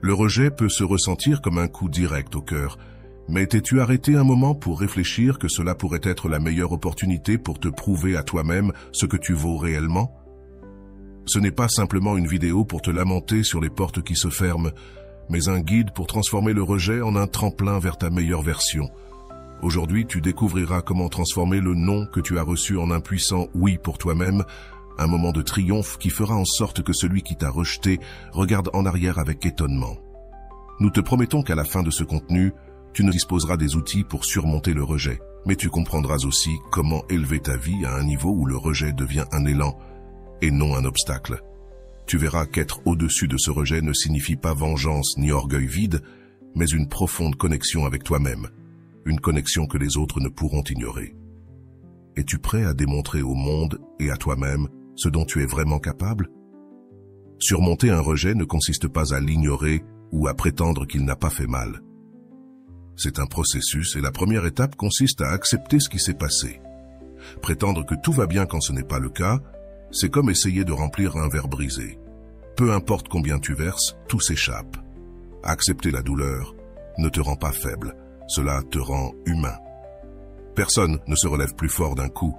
Le rejet peut se ressentir comme un coup direct au cœur, mais t'es-tu arrêté un moment pour réfléchir que cela pourrait être la meilleure opportunité pour te prouver à toi-même ce que tu vaux réellement? Ce n'est pas simplement une vidéo pour te lamenter sur les portes qui se ferment, mais un guide pour transformer le rejet en un tremplin vers ta meilleure version. Aujourd'hui, tu découvriras comment transformer le non que tu as reçu en un puissant oui pour toi-même, un moment de triomphe qui fera en sorte que celui qui t'a rejeté regarde en arrière avec étonnement. Nous te promettons qu'à la fin de ce contenu, tu ne disposeras des outils pour surmonter le rejet, mais tu comprendras aussi comment élever ta vie à un niveau où le rejet devient un élan et non un obstacle. Tu verras qu'être au-dessus de ce rejet ne signifie pas vengeance ni orgueil vide, mais une profonde connexion avec toi-même, une connexion que les autres ne pourront ignorer. Es-tu prêt à démontrer au monde et à toi-même ce dont tu es vraiment capable? Surmonter un rejet ne consiste pas à l'ignorer ou à prétendre qu'il n'a pas fait mal. C'est un processus et la première étape consiste à accepter ce qui s'est passé. Prétendre que tout va bien quand ce n'est pas le cas, c'est comme essayer de remplir un verre brisé. Peu importe combien tu verses, tout s'échappe. Accepter la douleur ne te rend pas faible, cela te rend humain. Personne ne se relève plus fort d'un coup,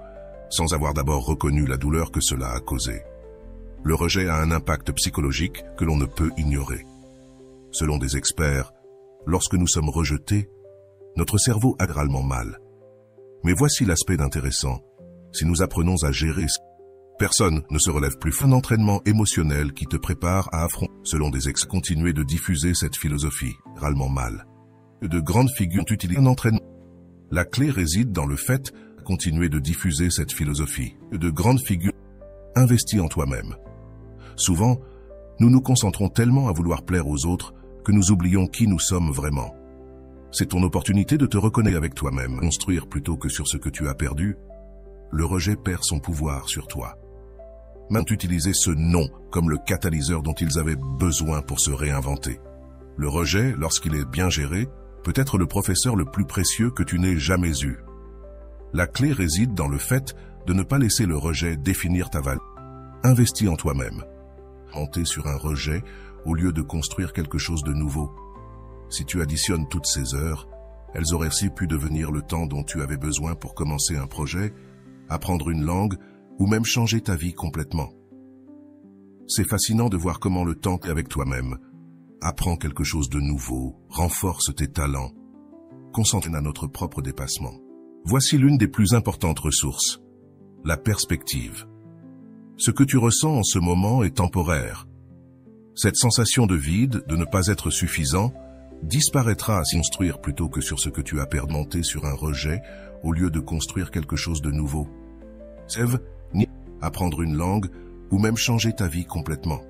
sans avoir d'abord reconnu la douleur que cela a causée. Le rejet a un impact psychologique que l'on ne peut ignorer. Selon des experts, lorsque nous sommes rejetés, notre cerveau a généralement mal. Mais voici l'aspect intéressant. Si nous apprenons à gérer personne ne se relève plus fort. Un entraînement émotionnel qui te prépare à affronter. Selon des experts, continuer de diffuser cette philosophie, généralement mal. De grandes figures utilisent un entraînement. La clé réside dans le fait de continuer de diffuser cette philosophie. De grandes figures investis en toi-même. Souvent, nous nous concentrons tellement à vouloir plaire aux autres que nous oublions qui nous sommes vraiment. C'est ton opportunité de te reconnaître avec toi-même, construire plutôt que sur ce que tu as perdu. Le rejet perd son pouvoir sur toi. Maintenant, utiliser ce non comme le catalyseur dont ils avaient besoin pour se réinventer. Le rejet, lorsqu'il est bien géré, peut être le professeur le plus précieux que tu n'aies jamais eu. La clé réside dans le fait de ne pas laisser le rejet définir ta valeur. Investis en toi-même. Monter sur un rejet au lieu de construire quelque chose de nouveau. Si tu additionnes toutes ces heures, elles auraient aussi pu devenir le temps dont tu avais besoin pour commencer un projet, apprendre une langue ou même changer ta vie complètement. C'est fascinant de voir comment le temps est avec toi-même. Apprends quelque chose de nouveau, renforce tes talents, concentre-toi à notre propre dépassement. Voici l'une des plus importantes ressources, la perspective. Ce que tu ressens en ce moment est temporaire. Cette sensation de vide, de ne pas être suffisant, disparaîtra à s'y construire plutôt que sur ce que tu as perdu. Monter sur un rejet au lieu de construire quelque chose de nouveau. Sève, ni apprendre une langue ou même changer ta vie complètement.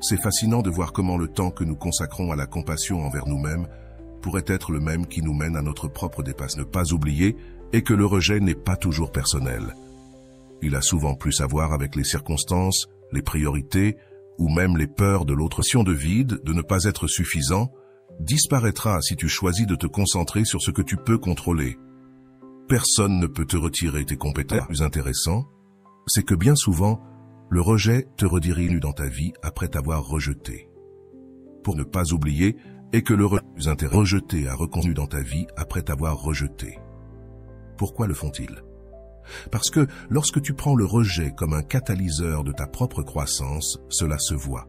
C'est fascinant de voir comment le temps que nous consacrons à la compassion envers nous-mêmes pourrait être le même qui nous mène à notre propre dépassement. Ne pas oublier et que le rejet n'est pas toujours personnel. Il a souvent plus à voir avec les circonstances, les priorités ou même les peurs de l'autre. Si de vide, de ne pas être suffisant, disparaîtra si tu choisis de te concentrer sur ce que tu peux contrôler. Personne ne peut te retirer tes compétences. Le plus intéressant, c'est que bien souvent, le rejet te redirige dans ta vie après t'avoir rejeté. Pour ne pas oublier, et que le rejeté a reconnu dans ta vie après t'avoir rejeté. Pourquoi le font-ils? Parce que lorsque tu prends le rejet comme un catalyseur de ta propre croissance, cela se voit.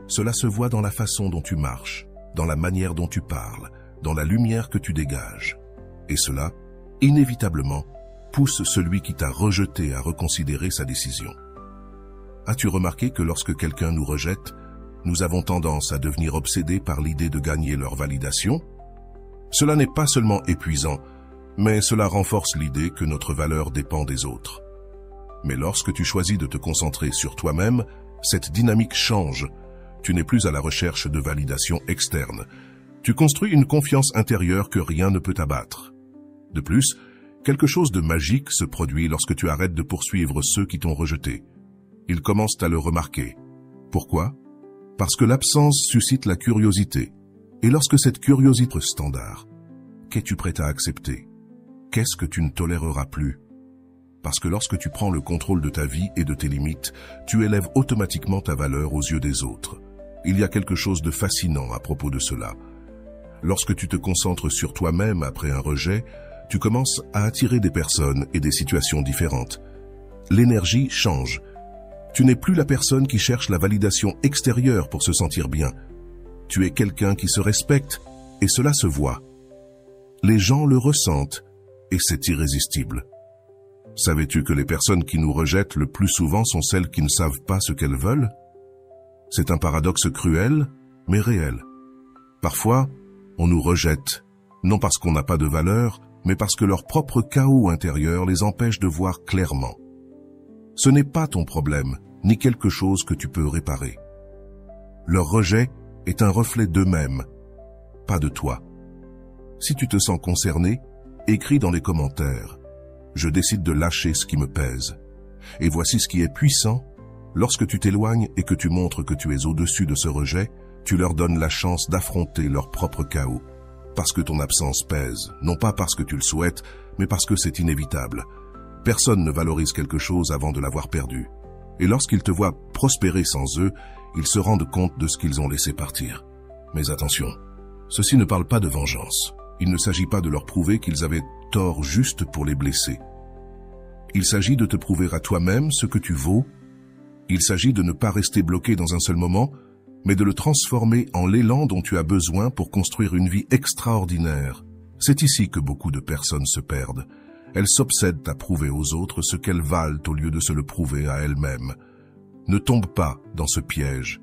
Cela se voit dans la façon dont tu marches, dans la manière dont tu parles, dans la lumière que tu dégages. Et cela, inévitablement, pousse celui qui t'a rejeté à reconsidérer sa décision. As-tu remarqué que lorsque quelqu'un nous rejette, nous avons tendance à devenir obsédés par l'idée de gagner leur validation? Cela n'est pas seulement épuisant, mais cela renforce l'idée que notre valeur dépend des autres. Mais lorsque tu choisis de te concentrer sur toi-même, cette dynamique change. Tu n'es plus à la recherche de validation externe. Tu construis une confiance intérieure que rien ne peut abattre. De plus, quelque chose de magique se produit lorsque tu arrêtes de poursuivre ceux qui t'ont rejeté. Ils commencent à le remarquer. Pourquoi? Parce que l'absence suscite la curiosité. Et lorsque cette curiosité est standard, qu'es-tu prêt à accepter? Qu'est-ce que tu ne toléreras plus? Parce que lorsque tu prends le contrôle de ta vie et de tes limites, tu élèves automatiquement ta valeur aux yeux des autres. Il y a quelque chose de fascinant à propos de cela. Lorsque tu te concentres sur toi-même après un rejet, tu commences à attirer des personnes et des situations différentes. L'énergie change. Tu n'es plus la personne qui cherche la validation extérieure pour se sentir bien. Tu es quelqu'un qui se respecte et cela se voit. Les gens le ressentent et c'est irrésistible. Savais-tu que les personnes qui nous rejettent le plus souvent sont celles qui ne savent pas ce qu'elles veulent? C'est un paradoxe cruel, mais réel. Parfois, on nous rejette, non parce qu'on n'a pas de valeur, mais parce que leur propre chaos intérieur les empêche de voir clairement. Ce n'est pas ton problème, ni quelque chose que tu peux réparer. Leur rejet est un reflet d'eux-mêmes, pas de toi. Si tu te sens concerné, écris dans les commentaires. Je décide de lâcher ce qui me pèse. Et voici ce qui est puissant. Lorsque tu t'éloignes et que tu montres que tu es au-dessus de ce rejet, tu leur donnes la chance d'affronter leur propre chaos. Parce que ton absence pèse, non pas parce que tu le souhaites, mais parce que c'est inévitable. Personne ne valorise quelque chose avant de l'avoir perdu. Et lorsqu'ils te voient prospérer sans eux, ils se rendent compte de ce qu'ils ont laissé partir. Mais attention, ceci ne parle pas de vengeance. Il ne s'agit pas de leur prouver qu'ils avaient tort juste pour les blesser. Il s'agit de te prouver à toi-même ce que tu vaux. Il s'agit de ne pas rester bloqué dans un seul moment, mais de le transformer en l'élan dont tu as besoin pour construire une vie extraordinaire. C'est ici que beaucoup de personnes se perdent. Elles s'obsèdent à prouver aux autres ce qu'elles valent au lieu de se le prouver à elles-mêmes. Ne tombe pas dans ce piège.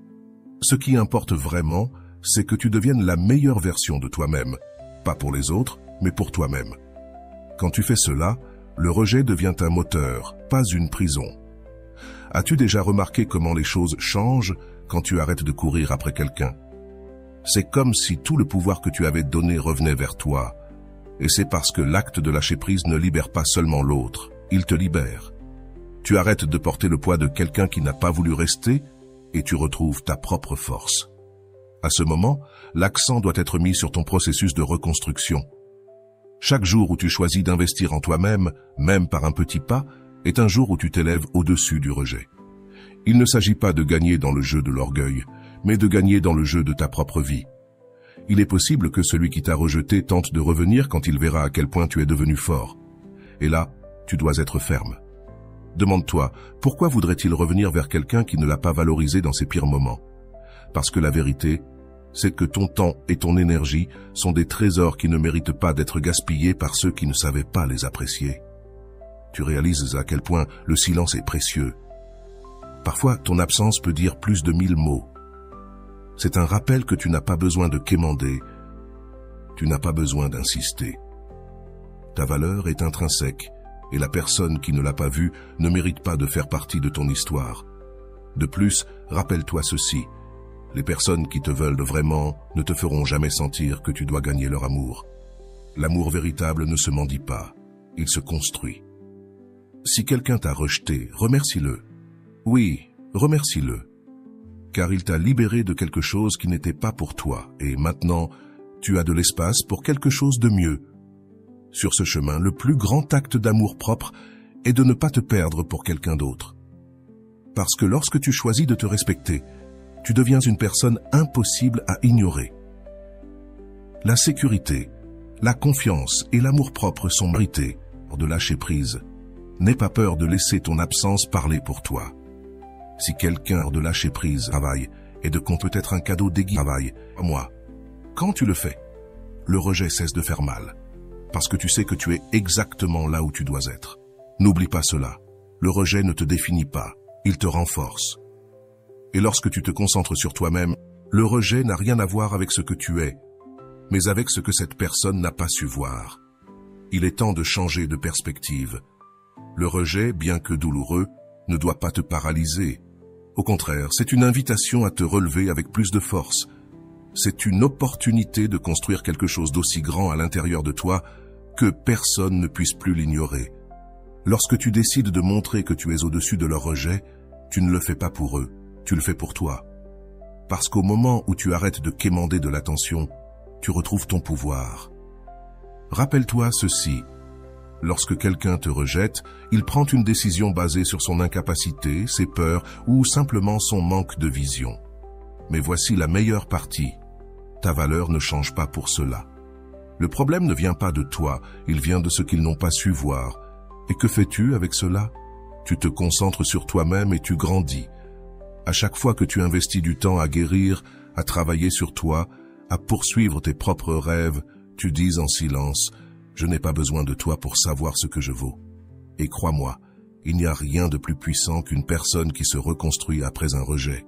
Ce qui importe vraiment, c'est que tu deviennes la meilleure version de toi-même. Pas pour les autres, mais pour toi-même. Quand tu fais cela, le rejet devient un moteur, pas une prison. As-tu déjà remarqué comment les choses changent quand tu arrêtes de courir après quelqu'un? C'est comme si tout le pouvoir que tu avais donné revenait vers toi. Et c'est parce que l'acte de lâcher prise ne libère pas seulement l'autre, il te libère. Tu arrêtes de porter le poids de quelqu'un qui n'a pas voulu rester et tu retrouves ta propre force. À ce moment, l'accent doit être mis sur ton processus de reconstruction. Chaque jour où tu choisis d'investir en toi-même, même par un petit pas, est un jour où tu t'élèves au-dessus du rejet. Il ne s'agit pas de gagner dans le jeu de l'orgueil, mais de gagner dans le jeu de ta propre vie. Il est possible que celui qui t'a rejeté tente de revenir quand il verra à quel point tu es devenu fort. Et là, tu dois être ferme. Demande-toi, pourquoi voudrait-il revenir vers quelqu'un qui ne l'a pas valorisé dans ses pires moments? Parce que la vérité, c'est que ton temps et ton énergie sont des trésors qui ne méritent pas d'être gaspillés par ceux qui ne savaient pas les apprécier. Tu réalises à quel point le silence est précieux. Parfois, ton absence peut dire plus de 1000 mots. C'est un rappel que tu n'as pas besoin de quémander. Tu n'as pas besoin d'insister. Ta valeur est intrinsèque et la personne qui ne l'a pas vue ne mérite pas de faire partie de ton histoire. De plus, rappelle-toi ceci. Les personnes qui te veulent vraiment ne te feront jamais sentir que tu dois gagner leur amour. L'amour véritable ne se mendie pas, il se construit. Si quelqu'un t'a rejeté, remercie-le. Oui, remercie-le. Car il t'a libéré de quelque chose qui n'était pas pour toi, et maintenant, tu as de l'espace pour quelque chose de mieux. Sur ce chemin, le plus grand acte d'amour-propre est de ne pas te perdre pour quelqu'un d'autre. Parce que lorsque tu choisis de te respecter, tu deviens une personne impossible à ignorer. La sécurité, la confiance et l'amour-propre sont mérités de lâcher prise. N'aie pas peur de laisser ton absence parler pour toi. Si quelqu'un de lâcher prise travaille et de qu'on peut être un cadeau déguisé travaille, moi, quand tu le fais, le rejet cesse de faire mal, parce que tu sais que tu es exactement là où tu dois être. N'oublie pas cela. Le rejet ne te définit pas, il te renforce. Et lorsque tu te concentres sur toi-même, le rejet n'a rien à voir avec ce que tu es, mais avec ce que cette personne n'a pas su voir. Il est temps de changer de perspective. Le rejet, bien que douloureux, ne doit pas te paralyser. Au contraire, c'est une invitation à te relever avec plus de force. C'est une opportunité de construire quelque chose d'aussi grand à l'intérieur de toi que personne ne puisse plus l'ignorer. Lorsque tu décides de montrer que tu es au-dessus de leur rejet, tu ne le fais pas pour eux, tu le fais pour toi. Parce qu'au moment où tu arrêtes de quémander de l'attention, tu retrouves ton pouvoir. Rappelle-toi ceci. Lorsque quelqu'un te rejette, il prend une décision basée sur son incapacité, ses peurs ou simplement son manque de vision. Mais voici la meilleure partie. Ta valeur ne change pas pour cela. Le problème ne vient pas de toi, il vient de ce qu'ils n'ont pas su voir. Et que fais-tu avec cela? Tu te concentres sur toi-même et tu grandis. À chaque fois que tu investis du temps à guérir, à travailler sur toi, à poursuivre tes propres rêves, tu dis en silence « Je n'ai pas besoin de toi pour savoir ce que je vaux ». Et crois-moi, il n'y a rien de plus puissant qu'une personne qui se reconstruit après un rejet.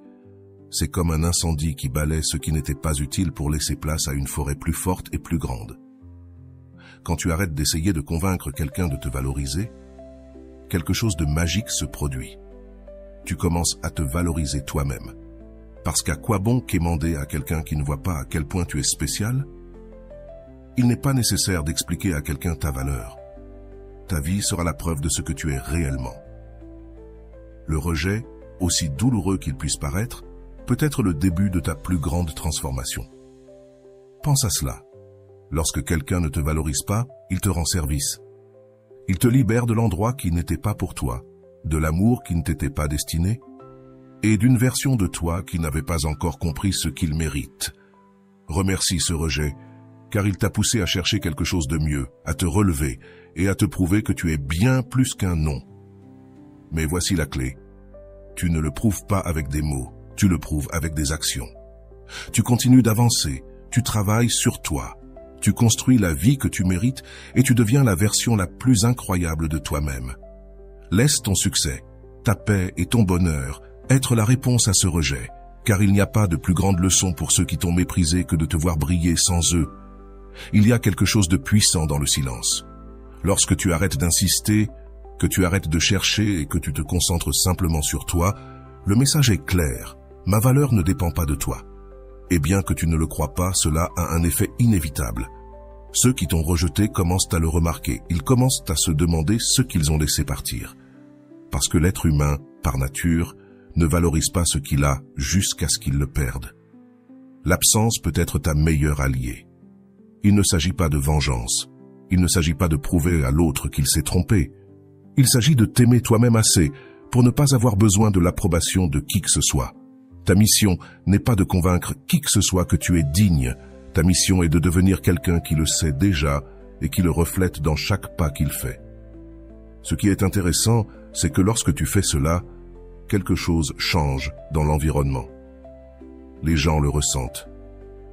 C'est comme un incendie qui balaie ce qui n'était pas utile pour laisser place à une forêt plus forte et plus grande. Quand tu arrêtes d'essayer de convaincre quelqu'un de te valoriser, quelque chose de magique se produit. Tu commences à te valoriser toi-même. Parce qu'à quoi bon quémander à quelqu'un qui ne voit pas à quel point tu es spécial? Il n'est pas nécessaire d'expliquer à quelqu'un ta valeur. Ta vie sera la preuve de ce que tu es réellement. Le rejet, aussi douloureux qu'il puisse paraître, peut être le début de ta plus grande transformation. Pense à cela. Lorsque quelqu'un ne te valorise pas, il te rend service. Il te libère de l'endroit qui n'était pas pour toi, de l'amour qui ne t'était pas destiné, et d'une version de toi qui n'avait pas encore compris ce qu'il mérite. Remercie ce rejet, car il t'a poussé à chercher quelque chose de mieux, à te relever et à te prouver que tu es bien plus qu'un nom. Mais voici la clé. Tu ne le prouves pas avec des mots, tu le prouves avec des actions. Tu continues d'avancer, tu travailles sur toi, tu construis la vie que tu mérites et tu deviens la version la plus incroyable de toi-même. Laisse ton succès, ta paix et ton bonheur être la réponse à ce rejet, car il n'y a pas de plus grande leçon pour ceux qui t'ont méprisé que de te voir briller sans eux. Il y a quelque chose de puissant dans le silence. Lorsque tu arrêtes d'insister, que tu arrêtes de chercher et que tu te concentres simplement sur toi, le message est clair. Ma valeur ne dépend pas de toi. Et bien que tu ne le crois pas, cela a un effet inévitable. Ceux qui t'ont rejeté commencent à le remarquer. Ils commencent à se demander ce qu'ils ont laissé partir. Parce que l'être humain, par nature, ne valorise pas ce qu'il a jusqu'à ce qu'il le perde. L'absence peut être ta meilleure alliée. Il ne s'agit pas de vengeance. Il ne s'agit pas de prouver à l'autre qu'il s'est trompé. Il s'agit de t'aimer toi-même assez pour ne pas avoir besoin de l'approbation de qui que ce soit. Ta mission n'est pas de convaincre qui que ce soit que tu es digne. Ta mission est de devenir quelqu'un qui le sait déjà et qui le reflète dans chaque pas qu'il fait. Ce qui est intéressant, c'est que lorsque tu fais cela, quelque chose change dans l'environnement. Les gens le ressentent.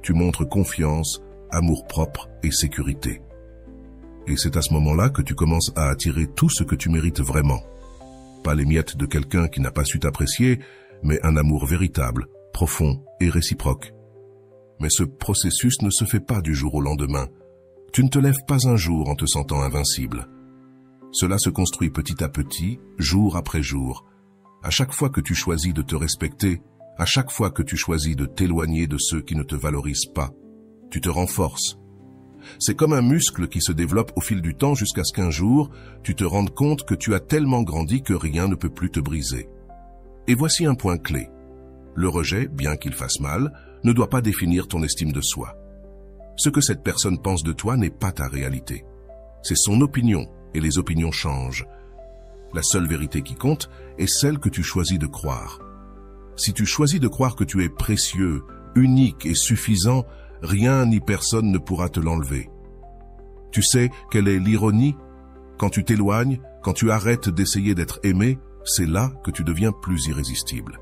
Tu montres confiance, amour-propre et sécurité. Et c'est à ce moment-là que tu commences à attirer tout ce que tu mérites vraiment. Pas les miettes de quelqu'un qui n'a pas su t'apprécier, mais un amour véritable, profond et réciproque. Mais ce processus ne se fait pas du jour au lendemain. Tu ne te lèves pas un jour en te sentant invincible. Cela se construit petit à petit, jour après jour. À chaque fois que tu choisis de te respecter, à chaque fois que tu choisis de t'éloigner de ceux qui ne te valorisent pas, tu te renforces. C'est comme un muscle qui se développe au fil du temps jusqu'à ce qu'un jour, tu te rendes compte que tu as tellement grandi que rien ne peut plus te briser. Et voici un point clé. Le rejet, bien qu'il fasse mal, ne doit pas définir ton estime de soi. Ce que cette personne pense de toi n'est pas ta réalité. C'est son opinion, et les opinions changent. La seule vérité qui compte est celle que tu choisis de croire. Si tu choisis de croire que tu es précieux, unique et suffisant, rien ni personne ne pourra te l'enlever. Tu sais quelle est l'ironie? Quand tu t'éloignes, quand tu arrêtes d'essayer d'être aimé, c'est là que tu deviens plus irrésistible.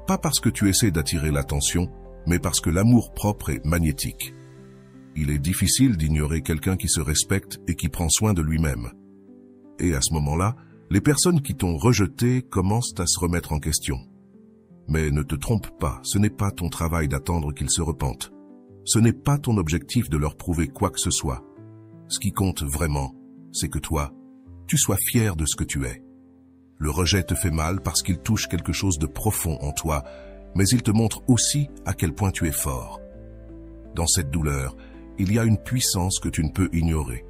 Pas parce que tu essaies d'attirer l'attention, mais parce que l'amour-propre est magnétique. Il est difficile d'ignorer quelqu'un qui se respecte et qui prend soin de lui-même. Et à ce moment-là, les personnes qui t'ont rejeté commencent à se remettre en question. Mais ne te trompe pas, ce n'est pas ton travail d'attendre qu'ils se repentent. Ce n'est pas ton objectif de leur prouver quoi que ce soit. Ce qui compte vraiment, c'est que toi, tu sois fier de ce que tu es. Le rejet te fait mal parce qu'il touche quelque chose de profond en toi, mais il te montre aussi à quel point tu es fort. Dans cette douleur, il y a une puissance que tu ne peux ignorer.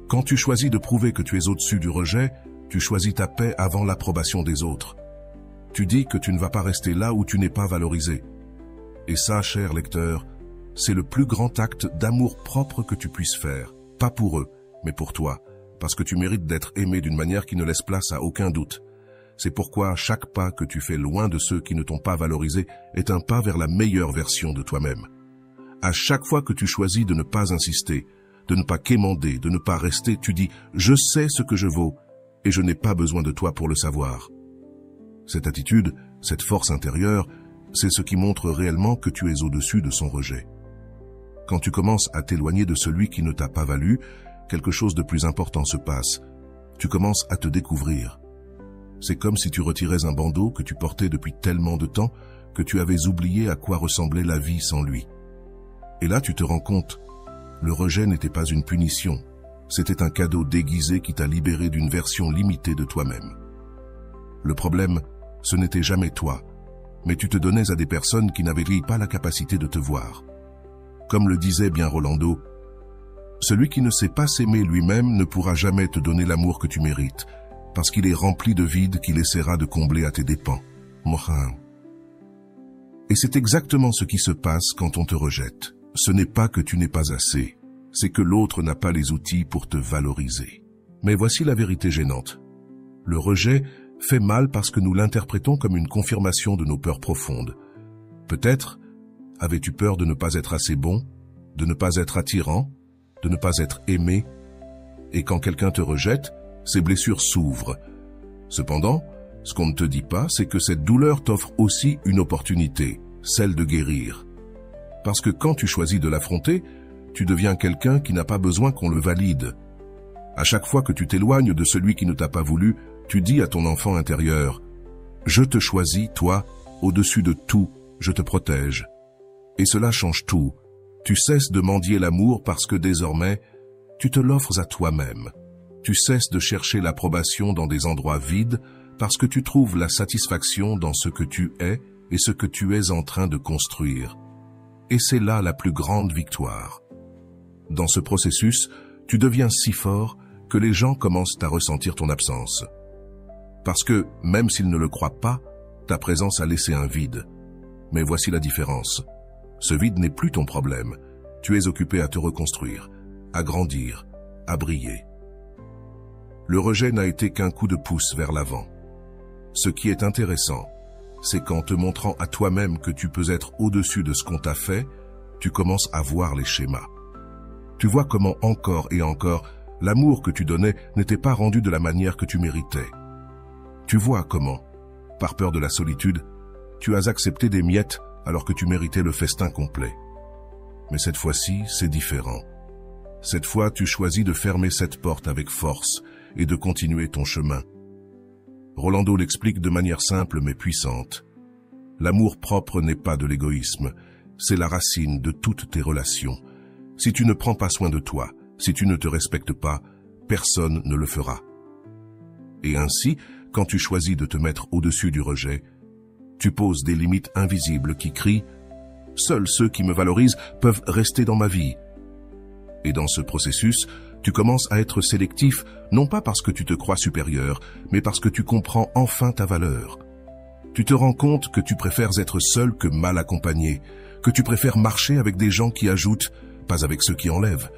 Quand tu choisis de prouver que tu es au-dessus du rejet, tu choisis ta paix avant l'approbation des autres. Tu dis que tu ne vas pas rester là où tu n'es pas valorisé. Et ça, cher lecteur, c'est le plus grand acte d'amour-propre que tu puisses faire. Pas pour eux, mais pour toi, parce que tu mérites d'être aimé d'une manière qui ne laisse place à aucun doute. C'est pourquoi chaque pas que tu fais loin de ceux qui ne t'ont pas valorisé est un pas vers la meilleure version de toi-même. À chaque fois que tu choisis de ne pas insister, de ne pas quémander, de ne pas rester, tu dis « Je sais ce que je vaux et je n'ai pas besoin de toi pour le savoir ». Cette attitude, cette force intérieure, c'est ce qui montre réellement que tu es au-dessus de son rejet. Quand tu commences à t'éloigner de celui qui ne t'a pas valu, quelque chose de plus important se passe. Tu commences à te découvrir. C'est comme si tu retirais un bandeau que tu portais depuis tellement de temps que tu avais oublié à quoi ressemblait la vie sans lui. Et là, tu te rends compte, le rejet n'était pas une punition, c'était un cadeau déguisé qui t'a libéré d'une version limitée de toi-même. Le problème, ce n'était jamais toi, mais tu te donnais à des personnes qui n'avaient pas la capacité de te voir. Comme le disait bien Rolando, « Celui qui ne sait pas s'aimer lui-même ne pourra jamais te donner l'amour que tu mérites, parce qu'il est rempli de vide qu'il essaiera de combler à tes dépens. » Morin. Et c'est exactement ce qui se passe quand on te rejette. Ce n'est pas que tu n'es pas assez, c'est que l'autre n'a pas les outils pour te valoriser. Mais voici la vérité gênante. Le rejet fait mal parce que nous l'interprétons comme une confirmation de nos peurs profondes. Peut-être avais-tu peur de ne pas être assez bon, de ne pas être attirant, de ne pas être aimé, et quand quelqu'un te rejette, ces blessures s'ouvrent. Cependant, ce qu'on ne te dit pas, c'est que cette douleur t'offre aussi une opportunité, celle de guérir. Parce que quand tu choisis de l'affronter, tu deviens quelqu'un qui n'a pas besoin qu'on le valide. À chaque fois que tu t'éloignes de celui qui ne t'a pas voulu, tu dis à ton enfant intérieur, « Je te choisis, toi, au-dessus de tout, je te protège. » Et cela change tout. Tu cesses de mendier l'amour parce que désormais, tu te l'offres à toi-même. Tu cesses de chercher l'approbation dans des endroits vides parce que tu trouves la satisfaction dans ce que tu es et ce que tu es en train de construire. Et c'est là la plus grande victoire. Dans ce processus, tu deviens si fort que les gens commencent à ressentir ton absence. Parce que, même s'ils ne le croient pas, ta présence a laissé un vide. Mais voici la différence. Ce vide n'est plus ton problème. Tu es occupé à te reconstruire, à grandir, à briller. Le rejet n'a été qu'un coup de pouce vers l'avant. Ce qui est intéressant, c'est qu'en te montrant à toi-même que tu peux être au-dessus de ce qu'on t'a fait, tu commences à voir les schémas. Tu vois comment encore et encore, l'amour que tu donnais n'était pas rendu de la manière que tu méritais. Tu vois comment, par peur de la solitude, tu as accepté des miettes alors que tu méritais le festin complet. Mais cette fois-ci, c'est différent. Cette fois, tu choisis de fermer cette porte avec force et de continuer ton chemin. Rolando l'explique de manière simple mais puissante. L'amour propre n'est pas de l'égoïsme, c'est la racine de toutes tes relations. Si tu ne prends pas soin de toi, si tu ne te respectes pas, personne ne le fera. Et ainsi, quand tu choisis de te mettre au-dessus du rejet, tu poses des limites invisibles qui crient « Seuls ceux qui me valorisent peuvent rester dans ma vie ». Et dans ce processus, tu commences à être sélectif, non pas parce que tu te crois supérieur, mais parce que tu comprends enfin ta valeur. Tu te rends compte que tu préfères être seul que mal accompagné, que tu préfères marcher avec des gens qui ajoutent, pas avec ceux qui enlèvent.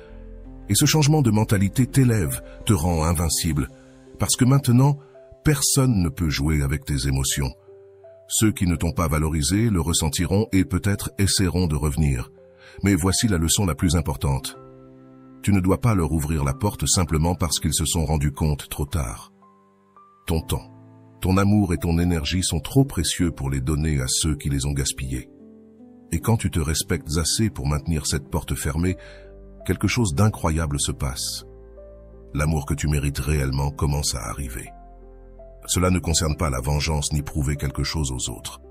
Et ce changement de mentalité t'élève, te rend invincible, parce que maintenant, personne ne peut jouer avec tes émotions. Ceux qui ne t'ont pas valorisé le ressentiront et peut-être essaieront de revenir. Mais voici la leçon la plus importante. Tu ne dois pas leur ouvrir la porte simplement parce qu'ils se sont rendus compte trop tard. Ton temps, ton amour et ton énergie sont trop précieux pour les donner à ceux qui les ont gaspillés. Et quand tu te respectes assez pour maintenir cette porte fermée, quelque chose d'incroyable se passe. L'amour que tu mérites réellement commence à arriver. Cela ne concerne pas la vengeance ni prouver quelque chose aux autres.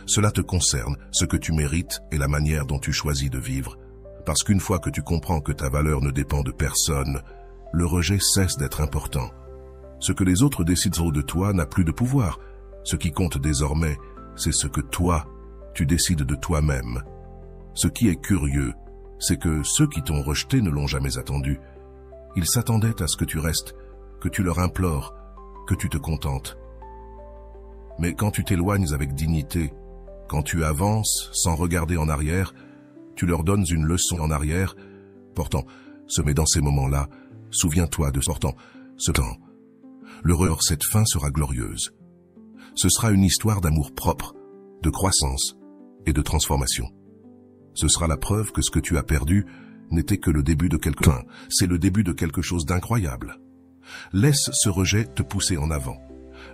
Cela te concerne, ce que tu mérites et la manière dont tu choisis de vivre. Parce qu'une fois que tu comprends que ta valeur ne dépend de personne, le rejet cesse d'être important. Ce que les autres décideront de toi n'a plus de pouvoir. Ce qui compte désormais, c'est ce que toi, tu décides de toi-même. Ce qui est curieux, c'est que ceux qui t'ont rejeté ne l'ont jamais attendu. Ils s'attendaient à ce que tu restes, que tu leur implores, que tu te contentes. Mais quand tu t'éloignes avec dignité, quand tu avances sans regarder en arrière, tu leur donnes une leçon en arrière. Pourtant, mais dans ces moments-là, souviens-toi de ce temps. L'horreur, cette fin sera glorieuse. Ce sera une histoire d'amour propre, de croissance et de transformation. Ce sera la preuve que ce que tu as perdu n'était que le début de quelque chose. C'est le début de quelque chose d'incroyable. Laisse ce rejet te pousser en avant.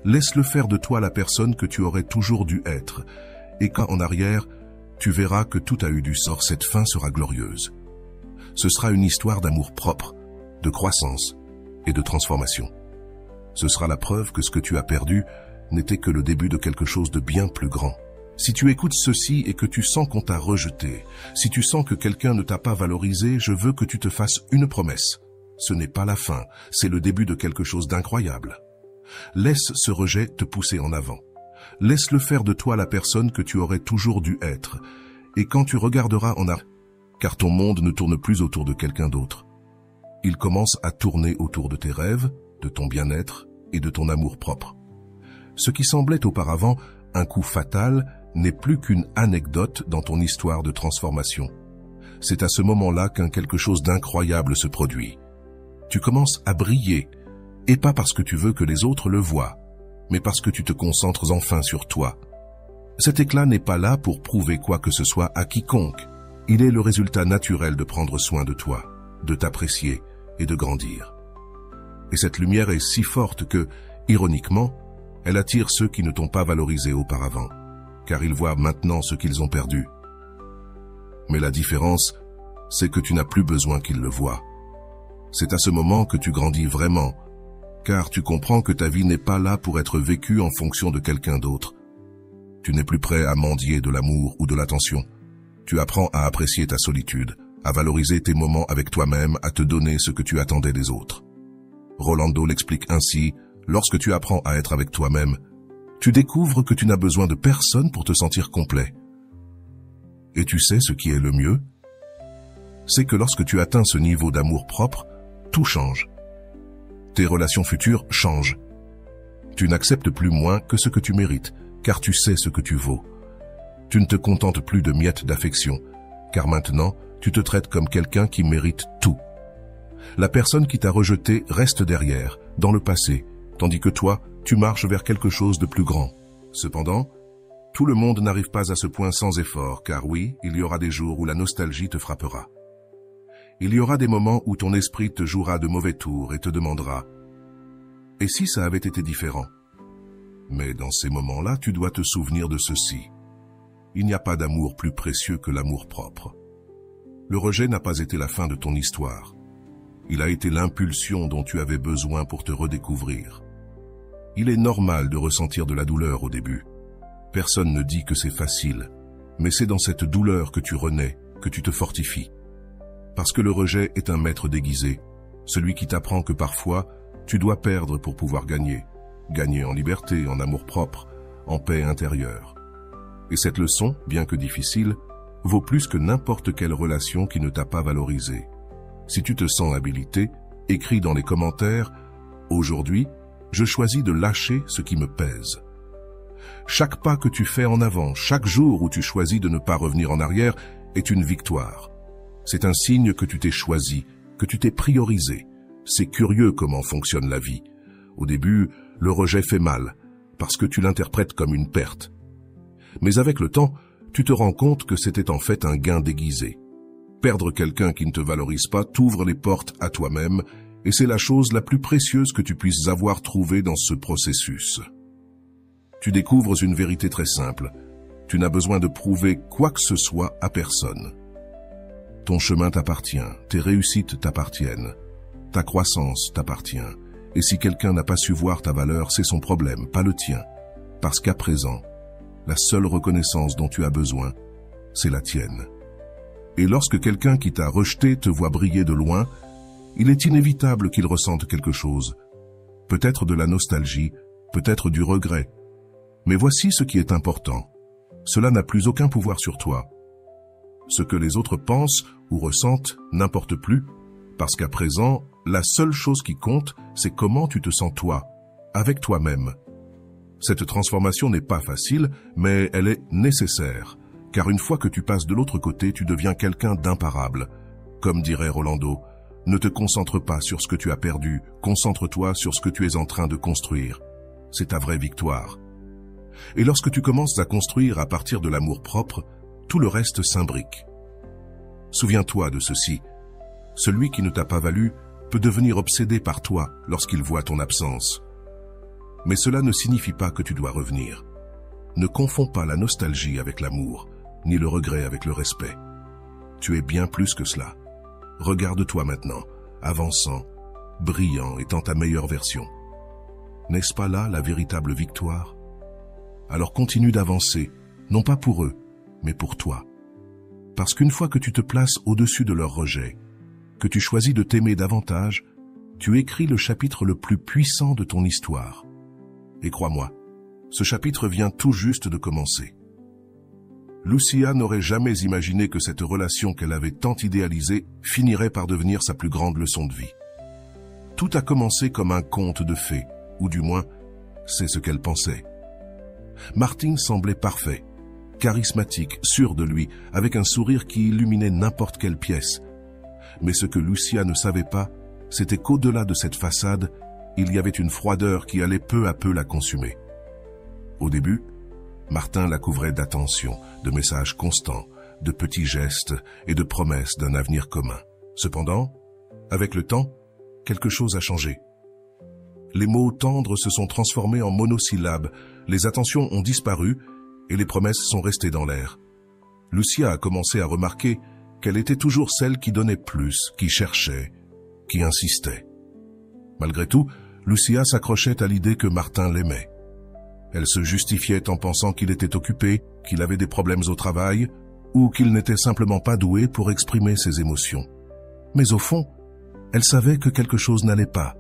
Laisse-le faire de toi la personne que tu aurais toujours dû être. Et quand en arrière, tu verras que tout a eu du sort, cette fin sera glorieuse. Ce sera une histoire d'amour propre, de croissance et de transformation. Ce sera la preuve que ce que tu as perdu n'était que le début de quelque chose de bien plus grand. Si tu écoutes ceci et que tu sens qu'on t'a rejeté, si tu sens que quelqu'un ne t'a pas valorisé, je veux que tu te fasses une promesse. Ce n'est pas la fin, c'est le début de quelque chose d'incroyable. Laisse ce rejet te pousser en avant. Laisse-le faire de toi la personne que tu aurais toujours dû être. Et quand tu regarderas en arrière, car ton monde ne tourne plus autour de quelqu'un d'autre. Il commence à tourner autour de tes rêves, de ton bien-être et de ton amour propre. Ce qui semblait auparavant un coup fatal n'est plus qu'une anecdote dans ton histoire de transformation. C'est à ce moment-là qu'un quelque chose d'incroyable se produit. Tu commences à briller, et pas parce que tu veux que les autres le voient, mais parce que tu te concentres enfin sur toi. Cet éclat n'est pas là pour prouver quoi que ce soit à quiconque. Il est le résultat naturel de prendre soin de toi, de t'apprécier et de grandir. Et cette lumière est si forte que, ironiquement, elle attire ceux qui ne t'ont pas valorisé auparavant, car ils voient maintenant ce qu'ils ont perdu. Mais la différence, c'est que tu n'as plus besoin qu'ils le voient. C'est à ce moment que tu grandis vraiment, car tu comprends que ta vie n'est pas là pour être vécue en fonction de quelqu'un d'autre. Tu n'es plus prêt à mendier de l'amour ou de l'attention. Tu apprends à apprécier ta solitude, à valoriser tes moments avec toi-même, à te donner ce que tu attendais des autres. Rolando l'explique ainsi: lorsque tu apprends à être avec toi-même, tu découvres que tu n'as besoin de personne pour te sentir complet. Et tu sais ce qui est le mieux? C'est que lorsque tu atteins ce niveau d'amour propre, tout change. Tes relations futures changent. Tu n'acceptes plus moins que ce que tu mérites, car tu sais ce que tu vaux. Tu ne te contentes plus de miettes d'affection, car maintenant, tu te traites comme quelqu'un qui mérite tout. La personne qui t'a rejeté reste derrière, dans le passé, tandis que toi, tu marches vers quelque chose de plus grand. Cependant, tout le monde n'arrive pas à ce point sans effort, car oui, il y aura des jours où la nostalgie te frappera. Il y aura des moments où ton esprit te jouera de mauvais tours et te demandera « Et si ça avait été différent ?» Mais dans ces moments-là, tu dois te souvenir de ceci. Il n'y a pas d'amour plus précieux que l'amour propre. Le rejet n'a pas été la fin de ton histoire. Il a été l'impulsion dont tu avais besoin pour te redécouvrir. Il est normal de ressentir de la douleur au début. Personne ne dit que c'est facile, mais c'est dans cette douleur que tu renais, que tu te fortifies. Parce que le rejet est un maître déguisé, celui qui t'apprend que parfois, tu dois perdre pour pouvoir gagner. Gagner en liberté, en amour-propre, en paix intérieure. Et cette leçon, bien que difficile, vaut plus que n'importe quelle relation qui ne t'a pas valorisé. Si tu te sens habilité, écris dans les commentaires « Aujourd'hui, je choisis de lâcher ce qui me pèse ». Chaque pas que tu fais en avant, chaque jour où tu choisis de ne pas revenir en arrière, est une victoire. C'est un signe que tu t'es choisi, que tu t'es priorisé. C'est curieux comment fonctionne la vie. Au début, le rejet fait mal, parce que tu l'interprètes comme une perte. Mais avec le temps, tu te rends compte que c'était en fait un gain déguisé. Perdre quelqu'un qui ne te valorise pas t'ouvre les portes à toi-même, et c'est la chose la plus précieuse que tu puisses avoir trouvée dans ce processus. Tu découvres une vérité très simple. Tu n'as besoin de prouver quoi que ce soit à personne. Ton chemin t'appartient, tes réussites t'appartiennent, ta croissance t'appartient. Et si quelqu'un n'a pas su voir ta valeur, c'est son problème, pas le tien. Parce qu'à présent, la seule reconnaissance dont tu as besoin, c'est la tienne. Et lorsque quelqu'un qui t'a rejeté te voit briller de loin, il est inévitable qu'il ressente quelque chose. Peut-être de la nostalgie, peut-être du regret. Mais voici ce qui est important. Cela n'a plus aucun pouvoir sur toi. Ce que les autres pensent ou ressentent n'importe plus, parce qu'à présent, la seule chose qui compte, c'est comment tu te sens toi, avec toi-même. Cette transformation n'est pas facile, mais elle est nécessaire, car une fois que tu passes de l'autre côté, tu deviens quelqu'un d'imparable. Comme dirait Rolando, ne te concentre pas sur ce que tu as perdu, concentre-toi sur ce que tu es en train de construire. C'est ta vraie victoire. Et lorsque tu commences à construire à partir de l'amour-propre, tout le reste s'imbrique. Souviens-toi de ceci. Celui qui ne t'a pas valu peut devenir obsédé par toi lorsqu'il voit ton absence. Mais cela ne signifie pas que tu dois revenir. Ne confonds pas la nostalgie avec l'amour, ni le regret avec le respect. Tu es bien plus que cela. Regarde-toi maintenant, avançant, brillant, étant ta meilleure version. N'est-ce pas là la véritable victoire? Alors continue d'avancer, non pas pour eux, mais pour toi. Parce qu'une fois que tu te places au-dessus de leur rejet, que tu choisis de t'aimer davantage, tu écris le chapitre le plus puissant de ton histoire. Et crois-moi, ce chapitre vient tout juste de commencer. Lucia n'aurait jamais imaginé que cette relation qu'elle avait tant idéalisée finirait par devenir sa plus grande leçon de vie. Tout a commencé comme un conte de fées, ou du moins, c'est ce qu'elle pensait. Martin semblait parfait, charismatique, sûr de lui, avec un sourire qui illuminait n'importe quelle pièce. Mais ce que Lucia ne savait pas, c'était qu'au-delà de cette façade, il y avait une froideur qui allait peu à peu la consumer. Au début, Martin la couvrait d'attention, de messages constants, de petits gestes et de promesses d'un avenir commun. Cependant, avec le temps, quelque chose a changé. Les mots tendres se sont transformés en monosyllabes, les attentions ont disparu et les promesses sont restées dans l'air. Lucia a commencé à remarquer qu'elle était toujours celle qui donnait plus, qui cherchait, qui insistait. Malgré tout, Lucia s'accrochait à l'idée que Martin l'aimait. Elle se justifiait en pensant qu'il était occupé, qu'il avait des problèmes au travail, ou qu'il n'était simplement pas doué pour exprimer ses émotions. Mais au fond, elle savait que quelque chose n'allait pas.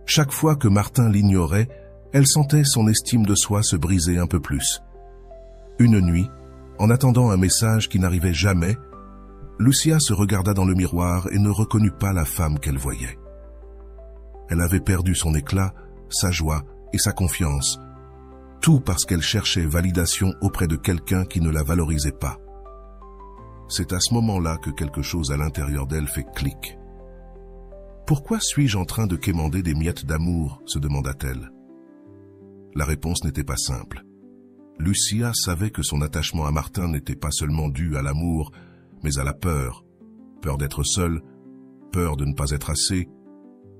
Chaque fois que Martin l'ignorait, elle sentait son estime de soi se briser un peu plus. Une nuit, en attendant un message qui n'arrivait jamais, Lucia se regarda dans le miroir et ne reconnut pas la femme qu'elle voyait. Elle avait perdu son éclat, sa joie et sa confiance, tout parce qu'elle cherchait validation auprès de quelqu'un qui ne la valorisait pas. C'est à ce moment-là que quelque chose à l'intérieur d'elle fait clic. « Pourquoi suis-je en train de quémander des miettes d'amour ?» se demanda-t-elle. La réponse n'était pas simple. Lucia savait que son attachement à Martin n'était pas seulement dû à l'amour, mais à la peur. Peur d'être seule, peur de ne pas être assez,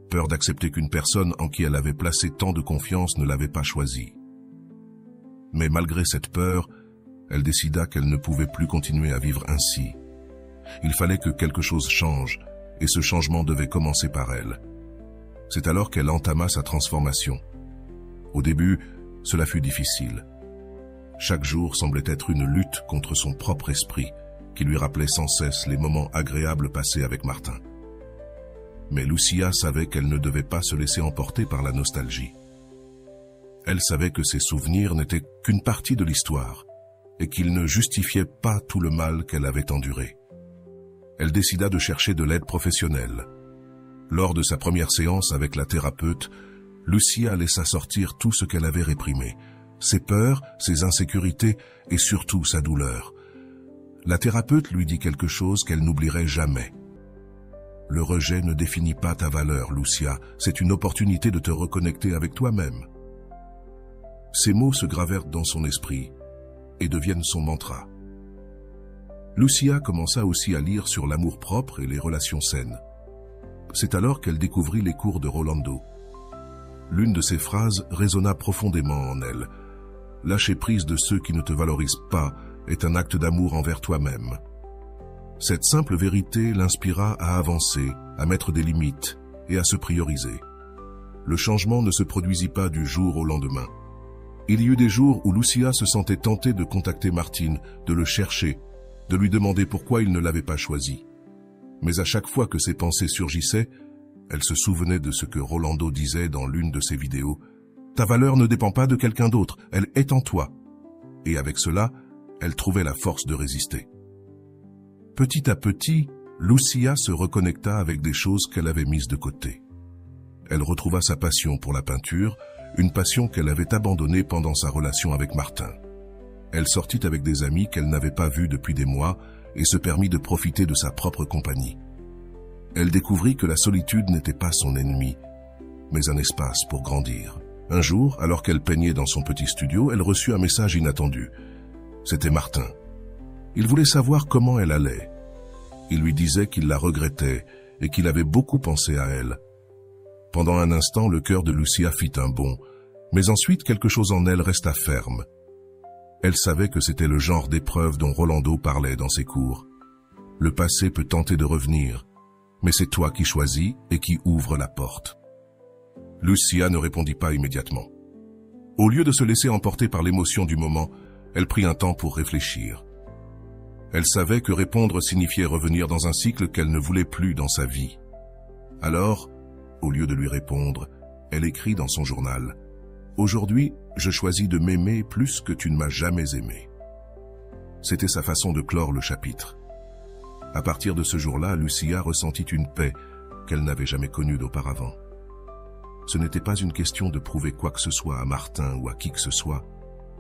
peur d'accepter qu'une personne en qui elle avait placé tant de confiance ne l'avait pas choisie. Mais malgré cette peur, elle décida qu'elle ne pouvait plus continuer à vivre ainsi. Il fallait que quelque chose change, et ce changement devait commencer par elle. C'est alors qu'elle entama sa transformation. Au début, cela fut difficile. Chaque jour semblait être une lutte contre son propre esprit, qui lui rappelait sans cesse les moments agréables passés avec Martin. Mais Lucia savait qu'elle ne devait pas se laisser emporter par la nostalgie. Elle savait que ses souvenirs n'étaient qu'une partie de l'histoire, et qu'ils ne justifiaient pas tout le mal qu'elle avait enduré. Elle décida de chercher de l'aide professionnelle. Lors de sa première séance avec la thérapeute, Lucia laissa sortir tout ce qu'elle avait réprimé, ses peurs, ses insécurités et surtout sa douleur. La thérapeute lui dit quelque chose qu'elle n'oublierait jamais. « Le rejet ne définit pas ta valeur, Lucia, c'est une opportunité de te reconnecter avec toi-même. » Ces mots se gravèrent dans son esprit et deviennent son mantra. Lucia commença aussi à lire sur l'amour-propre et les relations saines. C'est alors qu'elle découvrit les cours de Rolando. L'une de ses phrases résonna profondément en elle. « Lâcher prise de ceux qui ne te valorisent pas est un acte d'amour envers toi-même. » Cette simple vérité l'inspira à avancer, à mettre des limites et à se prioriser. Le changement ne se produisit pas du jour au lendemain. Il y eut des jours où Lucia se sentait tentée de contacter Martin, de le chercher, de lui demander pourquoi il ne l'avait pas choisi. Mais à chaque fois que ses pensées surgissaient, elle se souvenait de ce que Rolando disait dans l'une de ses vidéos. « Ta valeur ne dépend pas de quelqu'un d'autre, elle est en toi. » Et avec cela, elle trouvait la force de résister. Petit à petit, Lucia se reconnecta avec des choses qu'elle avait mises de côté. Elle retrouva sa passion pour la peinture, une passion qu'elle avait abandonnée pendant sa relation avec Martin. Elle sortit avec des amis qu'elle n'avait pas vus depuis des mois et se permit de profiter de sa propre compagnie. Elle découvrit que la solitude n'était pas son ennemi, mais un espace pour grandir. Un jour, alors qu'elle peignait dans son petit studio, elle reçut un message inattendu. C'était Martin. Il voulait savoir comment elle allait. Il lui disait qu'il la regrettait et qu'il avait beaucoup pensé à elle. Pendant un instant, le cœur de Lucia fit un bond, mais ensuite quelque chose en elle resta ferme. Elle savait que c'était le genre d'épreuve dont Rolando parlait dans ses cours. Le passé peut tenter de revenir, mais c'est toi qui choisis et qui ouvre la porte. Lucia ne répondit pas immédiatement. Au lieu de se laisser emporter par l'émotion du moment, elle prit un temps pour réfléchir. Elle savait que répondre signifiait revenir dans un cycle qu'elle ne voulait plus dans sa vie. Alors, au lieu de lui répondre, elle écrit dans son journal « Aujourd'hui, je choisis de m'aimer plus que tu ne m'as jamais aimé. » C'était sa façon de clore le chapitre. À partir de ce jour-là, Lucia ressentit une paix qu'elle n'avait jamais connue d'auparavant. Ce n'était pas une question de prouver quoi que ce soit à Martin ou à qui que ce soit,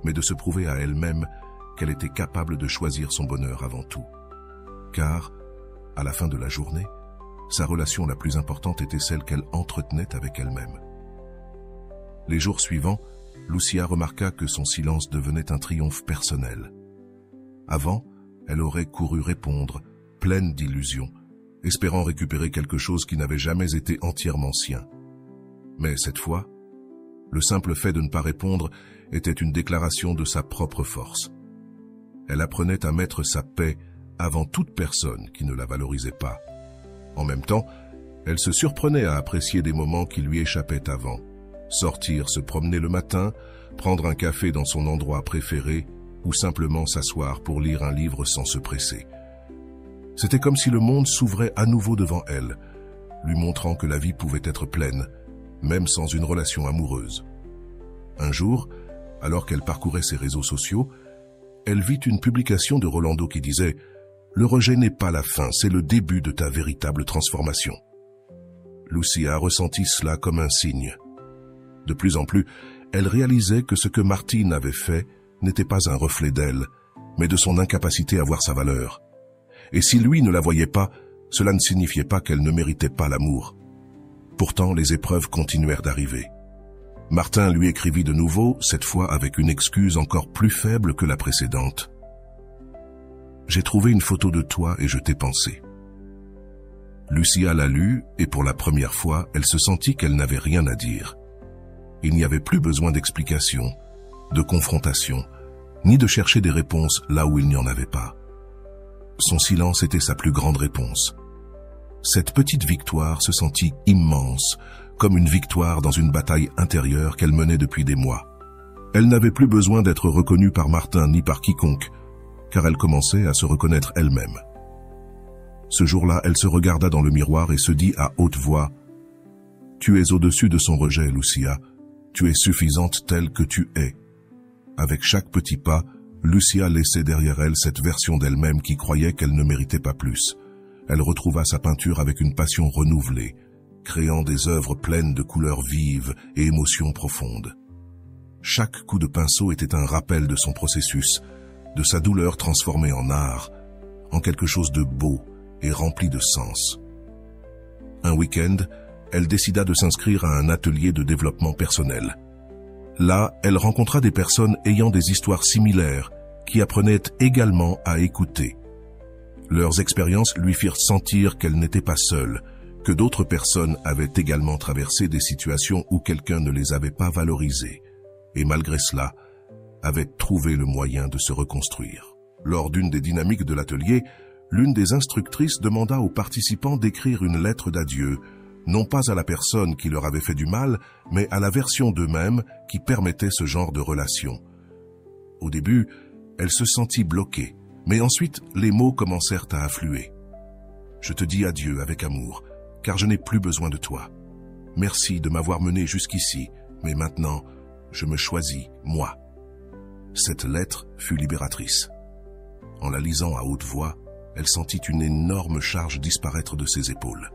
mais de se prouver à elle-même qu'elle était capable de choisir son bonheur avant tout. Car, à la fin de la journée, sa relation la plus importante était celle qu'elle entretenait avec elle-même. Les jours suivants, Lucia remarqua que son silence devenait un triomphe personnel. Avant, elle aurait couru répondre, pleine d'illusions, espérant récupérer quelque chose qui n'avait jamais été entièrement sien. Mais cette fois, le simple fait de ne pas répondre était une déclaration de sa propre force. Elle apprenait à mettre sa paix avant toute personne qui ne la valorisait pas. En même temps, elle se surprenait à apprécier des moments qui lui échappaient avant. Sortir, se promener le matin, prendre un café dans son endroit préféré ou simplement s'asseoir pour lire un livre sans se presser. C'était comme si le monde s'ouvrait à nouveau devant elle, lui montrant que la vie pouvait être pleine, même sans une relation amoureuse. Un jour, alors qu'elle parcourait ses réseaux sociaux, elle vit une publication de Rolando qui disait « Le rejet n'est pas la fin, c'est le début de ta véritable transformation. » Lucia ressentit cela comme un signe. De plus en plus, elle réalisait que ce que Martin avait fait n'était pas un reflet d'elle, mais de son incapacité à voir sa valeur. Et si lui ne la voyait pas, cela ne signifiait pas qu'elle ne méritait pas l'amour. Pourtant, les épreuves continuèrent d'arriver. Martin lui écrivit de nouveau, cette fois avec une excuse encore plus faible que la précédente. « J'ai trouvé une photo de toi et je t'ai pensé. » Lucia la lut et pour la première fois, elle se sentit qu'elle n'avait rien à dire. Il n'y avait plus besoin d'explications, de confrontation, ni de chercher des réponses là où il n'y en avait pas. Son silence était sa plus grande réponse. Cette petite victoire se sentit immense, comme une victoire dans une bataille intérieure qu'elle menait depuis des mois. Elle n'avait plus besoin d'être reconnue par Martin ni par quiconque, car elle commençait à se reconnaître elle-même. Ce jour-là, elle se regarda dans le miroir et se dit à haute voix « Tu es au-dessus de son rejet, Lucia. Tu es suffisante telle que tu es. » Avec chaque petit pas, Lucia laissait derrière elle cette version d'elle-même qui croyait qu'elle ne méritait pas plus. Elle retrouva sa peinture avec une passion renouvelée, créant des œuvres pleines de couleurs vives et émotions profondes. Chaque coup de pinceau était un rappel de son processus, de sa douleur transformée en art, en quelque chose de beau et rempli de sens. Un week-end, elle décida de s'inscrire à un atelier de développement personnel. Là, elle rencontra des personnes ayant des histoires similaires, qui apprenaient également à écouter. Leurs expériences lui firent sentir qu'elle n'était pas seule, que d'autres personnes avaient également traversé des situations où quelqu'un ne les avait pas valorisées, et malgré cela, avaient trouvé le moyen de se reconstruire. Lors d'une des dynamiques de l'atelier, l'une des instructrices demanda aux participants d'écrire une lettre d'adieu, non pas à la personne qui leur avait fait du mal, mais à la version d'eux-mêmes qui permettait ce genre de relation. Au début, elle se sentit bloquée, mais ensuite les mots commencèrent à affluer. « Je te dis adieu avec amour, car je n'ai plus besoin de toi. Merci de m'avoir mené jusqu'ici, mais maintenant, je me choisis, moi. » Cette lettre fut libératrice. En la lisant à haute voix, elle sentit une énorme charge disparaître de ses épaules.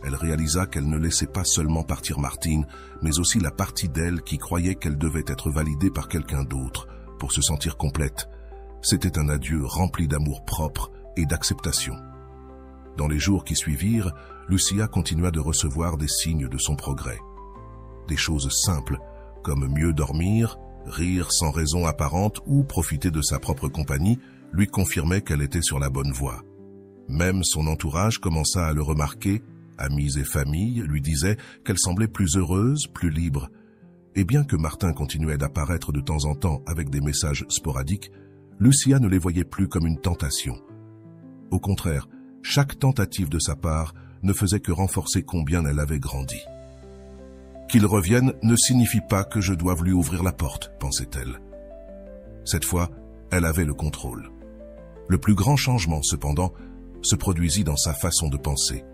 Elle réalisa qu'elle ne laissait pas seulement partir Martine, mais aussi la partie d'elle qui croyait qu'elle devait être validée par quelqu'un d'autre pour se sentir complète. C'était un adieu rempli d'amour propre et d'acceptation. Dans les jours qui suivirent, Lucia continua de recevoir des signes de son progrès. Des choses simples, comme mieux dormir, rire sans raison apparente ou profiter de sa propre compagnie, lui confirmaient qu'elle était sur la bonne voie. Même son entourage commença à le remarquer, amis et famille lui disaient qu'elle semblait plus heureuse, plus libre. Et bien que Martin continuait d'apparaître de temps en temps avec des messages sporadiques, Lucia ne les voyait plus comme une tentation. Au contraire, chaque tentative de sa part ne faisait que renforcer combien elle avait grandi. Qu'il revienne ne signifie pas que je doive lui ouvrir la porte, pensait-elle. Cette fois, elle avait le contrôle. Le plus grand changement, cependant, se produisit dans sa façon de penser.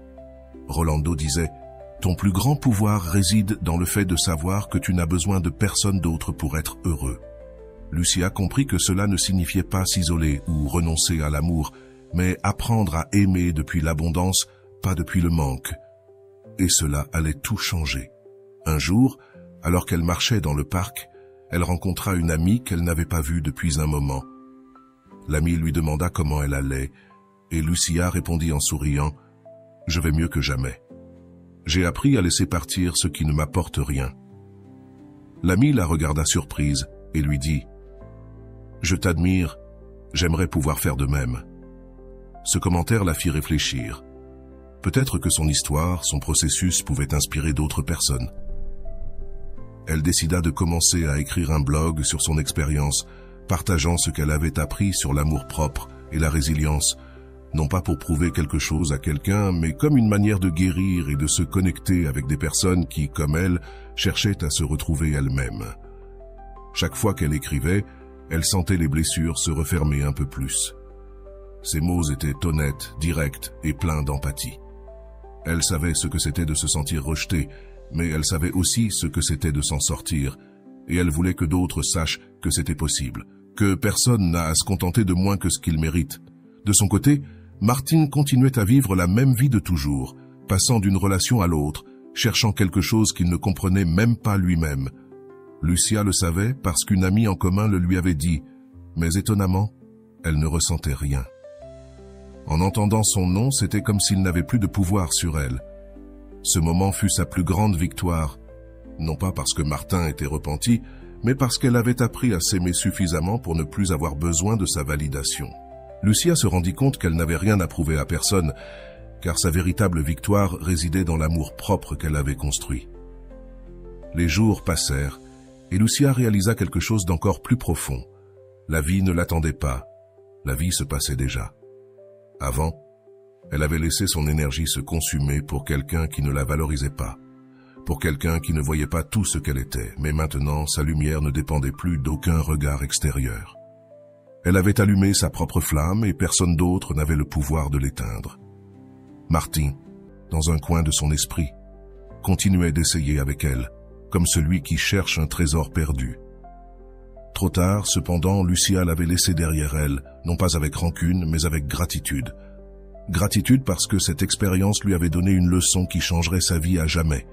Rolando disait « Ton plus grand pouvoir réside dans le fait de savoir que tu n'as besoin de personne d'autre pour être heureux. » Lucia comprit que cela ne signifiait pas s'isoler ou renoncer à l'amour, mais apprendre à aimer depuis l'abondance, pas depuis le manque. Et cela allait tout changer. Un jour, alors qu'elle marchait dans le parc, elle rencontra une amie qu'elle n'avait pas vue depuis un moment. L'amie lui demanda comment elle allait, et Lucia répondit en souriant « Je vais mieux que jamais. J'ai appris à laisser partir ce qui ne m'apporte rien. » L'amie la regarda surprise et lui dit « Je t'admire, j'aimerais pouvoir faire de même. » Ce commentaire la fit réfléchir. Peut-être que son histoire, son processus pouvait inspirer d'autres personnes. Elle décida de commencer à écrire un blog sur son expérience, partageant ce qu'elle avait appris sur l'amour-propre et la résilience, non pas pour prouver quelque chose à quelqu'un, mais comme une manière de guérir et de se connecter avec des personnes qui, comme elle, cherchaient à se retrouver elles-mêmes. Chaque fois qu'elle écrivait, elle sentait les blessures se refermer un peu plus. Ses mots étaient honnêtes, directs et pleins d'empathie. Elle savait ce que c'était de se sentir rejetée, mais elle savait aussi ce que c'était de s'en sortir, et elle voulait que d'autres sachent que c'était possible, que personne n'a à se contenter de moins que ce qu'il mérite. De son côté, Martine continuait à vivre la même vie de toujours, passant d'une relation à l'autre, cherchant quelque chose qu'il ne comprenait même pas lui-même. Lucia le savait parce qu'une amie en commun le lui avait dit, mais étonnamment, elle ne ressentait rien. En entendant son nom, c'était comme s'il n'avait plus de pouvoir sur elle. Ce moment fut sa plus grande victoire, non pas parce que Martin était repenti, mais parce qu'elle avait appris à s'aimer suffisamment pour ne plus avoir besoin de sa validation. Lucia se rendit compte qu'elle n'avait rien à prouver à personne, car sa véritable victoire résidait dans l'amour propre qu'elle avait construit. Les jours passèrent, et Lucia réalisa quelque chose d'encore plus profond. La vie ne l'attendait pas, la vie se passait déjà. Avant, elle avait laissé son énergie se consumer pour quelqu'un qui ne la valorisait pas, pour quelqu'un qui ne voyait pas tout ce qu'elle était, mais maintenant sa lumière ne dépendait plus d'aucun regard extérieur. Elle avait allumé sa propre flamme et personne d'autre n'avait le pouvoir de l'éteindre. Martin, dans un coin de son esprit, continuait d'essayer avec elle, comme celui qui cherche un trésor perdu. Trop tard, cependant, Lucia l'avait laissé derrière elle, non pas avec rancune, mais avec gratitude. Gratitude parce que cette expérience lui avait donné une leçon qui changerait sa vie à jamais.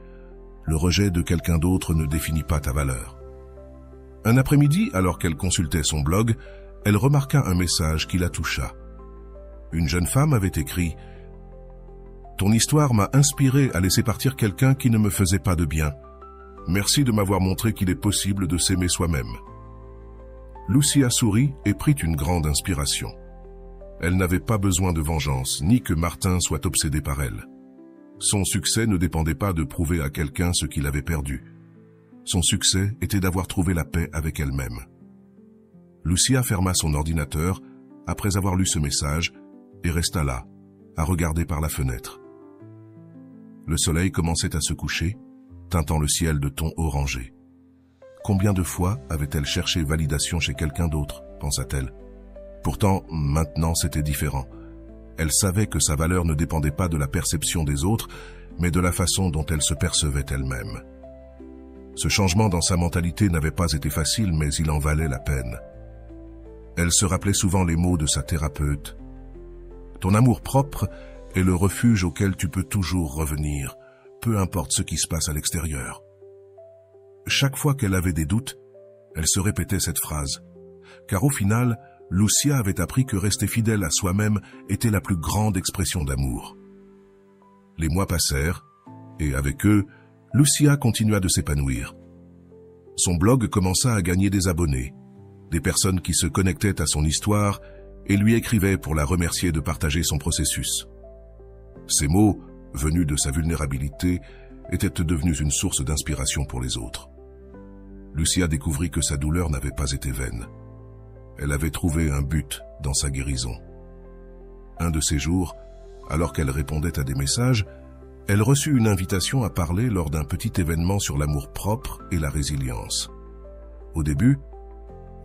Le rejet de quelqu'un d'autre ne définit pas ta valeur. Un après-midi, alors qu'elle consultait son blog, elle remarqua un message qui la toucha. Une jeune femme avait écrit « Ton histoire m'a inspiré à laisser partir quelqu'un qui ne me faisait pas de bien. Merci de m'avoir montré qu'il est possible de s'aimer soi-même. » Lucia sourit et prit une grande inspiration. Elle n'avait pas besoin de vengeance, ni que Martin soit obsédé par elle. Son succès ne dépendait pas de prouver à quelqu'un ce qu'il avait perdu. Son succès était d'avoir trouvé la paix avec elle-même. Lucia ferma son ordinateur après avoir lu ce message et resta là, à regarder par la fenêtre. Le soleil commençait à se coucher, teintant le ciel de tons orangés. Combien de fois avait-elle cherché validation chez quelqu'un d'autre, pensa-t-elle. Pourtant, maintenant c'était différent. Elle savait que sa valeur ne dépendait pas de la perception des autres, mais de la façon dont elle se percevait elle-même. Ce changement dans sa mentalité n'avait pas été facile, mais il en valait la peine. Elle se rappelait souvent les mots de sa thérapeute. « Ton amour-propre est le refuge auquel tu peux toujours revenir, peu importe ce qui se passe à l'extérieur. » Chaque fois qu'elle avait des doutes, elle se répétait cette phrase, car au final, Lucia avait appris que rester fidèle à soi-même était la plus grande expression d'amour. Les mois passèrent, et avec eux, Lucia continua de s'épanouir. Son blog commença à gagner des abonnés, des personnes qui se connectaient à son histoire et lui écrivaient pour la remercier de partager son processus. Ces mots, venus de sa vulnérabilité, étaient devenus une source d'inspiration pour les autres. Lucia découvrit que sa douleur n'avait pas été vaine. Elle avait trouvé un but dans sa guérison. Un de ces jours, alors qu'elle répondait à des messages, elle reçut une invitation à parler lors d'un petit événement sur l'amour-propre et la résilience. Au début,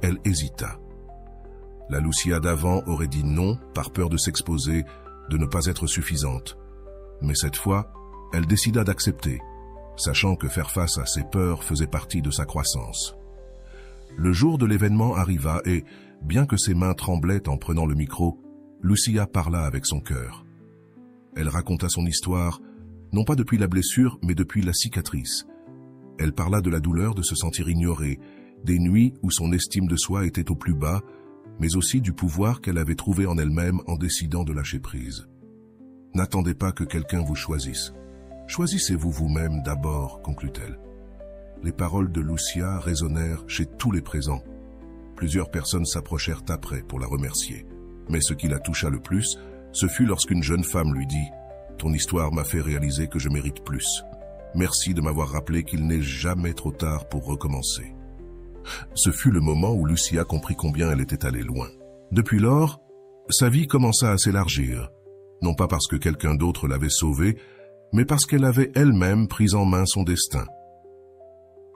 elle hésita. La Lucia d'avant aurait dit non par peur de s'exposer, de ne pas être suffisante. Mais cette fois, elle décida d'accepter, sachant que faire face à ses peurs faisait partie de sa croissance. Le jour de l'événement arriva et, bien que ses mains tremblaient en prenant le micro, Lucia parla avec son cœur. Elle raconta son histoire, non pas depuis la blessure, mais depuis la cicatrice. Elle parla de la douleur de se sentir ignorée, des nuits où son estime de soi était au plus bas, mais aussi du pouvoir qu'elle avait trouvé en elle-même en décidant de lâcher prise. N'attendez pas que quelqu'un vous choisisse. Choisissez-vous vous-même d'abord, conclut-elle. Les paroles de Lucia résonnèrent chez tous les présents. Plusieurs personnes s'approchèrent après pour la remercier. Mais ce qui la toucha le plus, ce fut lorsqu'une jeune femme lui dit « Ton histoire m'a fait réaliser que je mérite plus. Merci de m'avoir rappelé qu'il n'est jamais trop tard pour recommencer. » Ce fut le moment où Lucia comprit combien elle était allée loin. Depuis lors, sa vie commença à s'élargir, non pas parce que quelqu'un d'autre l'avait sauvée, mais parce qu'elle avait elle-même pris en main son destin.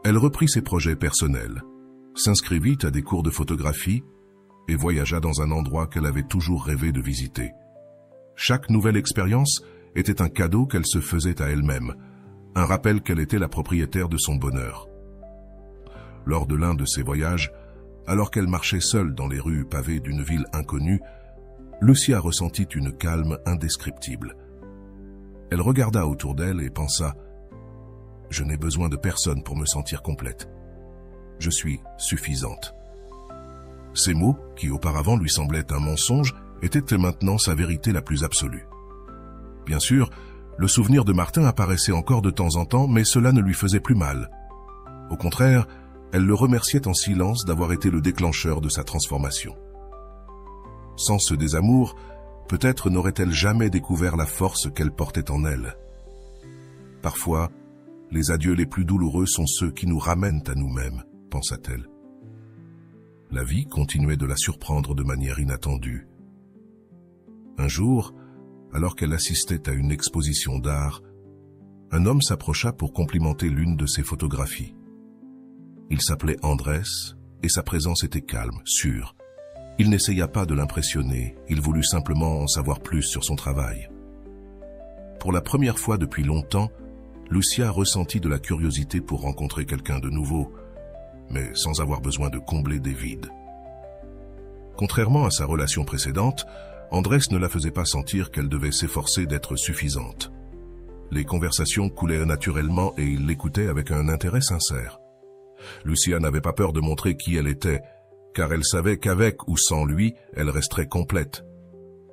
Elle reprit ses projets personnels, s'inscrivit à des cours de photographie et voyagea dans un endroit qu'elle avait toujours rêvé de visiter. Chaque nouvelle expérience était un cadeau qu'elle se faisait à elle-même, un rappel qu'elle était la propriétaire de son bonheur. Lors de l'un de ces voyages, alors qu'elle marchait seule dans les rues pavées d'une ville inconnue, Lucia ressentit une calme indescriptible. Elle regarda autour d'elle et pensa « Je n'ai besoin de personne pour me sentir complète. Je suis suffisante. » Ces mots, qui auparavant lui semblaient un mensonge, étaient maintenant sa vérité la plus absolue. Bien sûr, le souvenir de Martin apparaissait encore de temps en temps, mais cela ne lui faisait plus mal. Au contraire, elle le remerciait en silence d'avoir été le déclencheur de sa transformation. Sans ce désamour, peut-être n'aurait-elle jamais découvert la force qu'elle portait en elle. Parfois, les adieux les plus douloureux sont ceux qui nous ramènent à nous-mêmes, pensa-t-elle. La vie continuait de la surprendre de manière inattendue. Un jour, alors qu'elle assistait à une exposition d'art, un homme s'approcha pour complimenter l'une de ses photographies. Il s'appelait Andrés et sa présence était calme, sûre. Il n'essaya pas de l'impressionner, il voulut simplement en savoir plus sur son travail. Pour la première fois depuis longtemps, Lucia ressentit de la curiosité pour rencontrer quelqu'un de nouveau, mais sans avoir besoin de combler des vides. Contrairement à sa relation précédente, Andrés ne la faisait pas sentir qu'elle devait s'efforcer d'être suffisante. Les conversations coulaient naturellement et il l'écoutait avec un intérêt sincère. Lucia n'avait pas peur de montrer qui elle était, car elle savait qu'avec ou sans lui, elle resterait complète.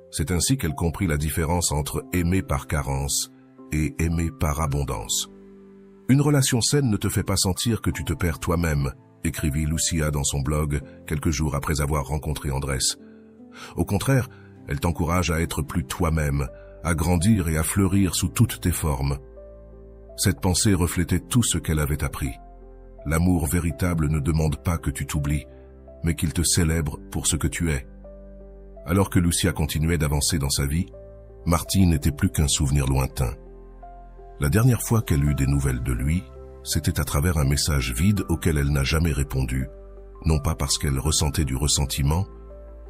C'est ainsi qu'elle comprit la différence entre aimer par carence et aimer par abondance. Une relation saine ne te fait pas sentir que tu te perds toi-même, écrivit Lucia dans son blog quelques jours après avoir rencontré Andrés. Au contraire, elle t'encourage à être plus toi-même, à grandir et à fleurir sous toutes tes formes. Cette pensée reflétait tout ce qu'elle avait appris. L'amour véritable ne demande pas que tu t'oublies, mais qu'il te célèbre pour ce que tu es. Alors que Lucia continuait d'avancer dans sa vie, Martin n'était plus qu'un souvenir lointain. La dernière fois qu'elle eut des nouvelles de lui, c'était à travers un message vide auquel elle n'a jamais répondu, non pas parce qu'elle ressentait du ressentiment,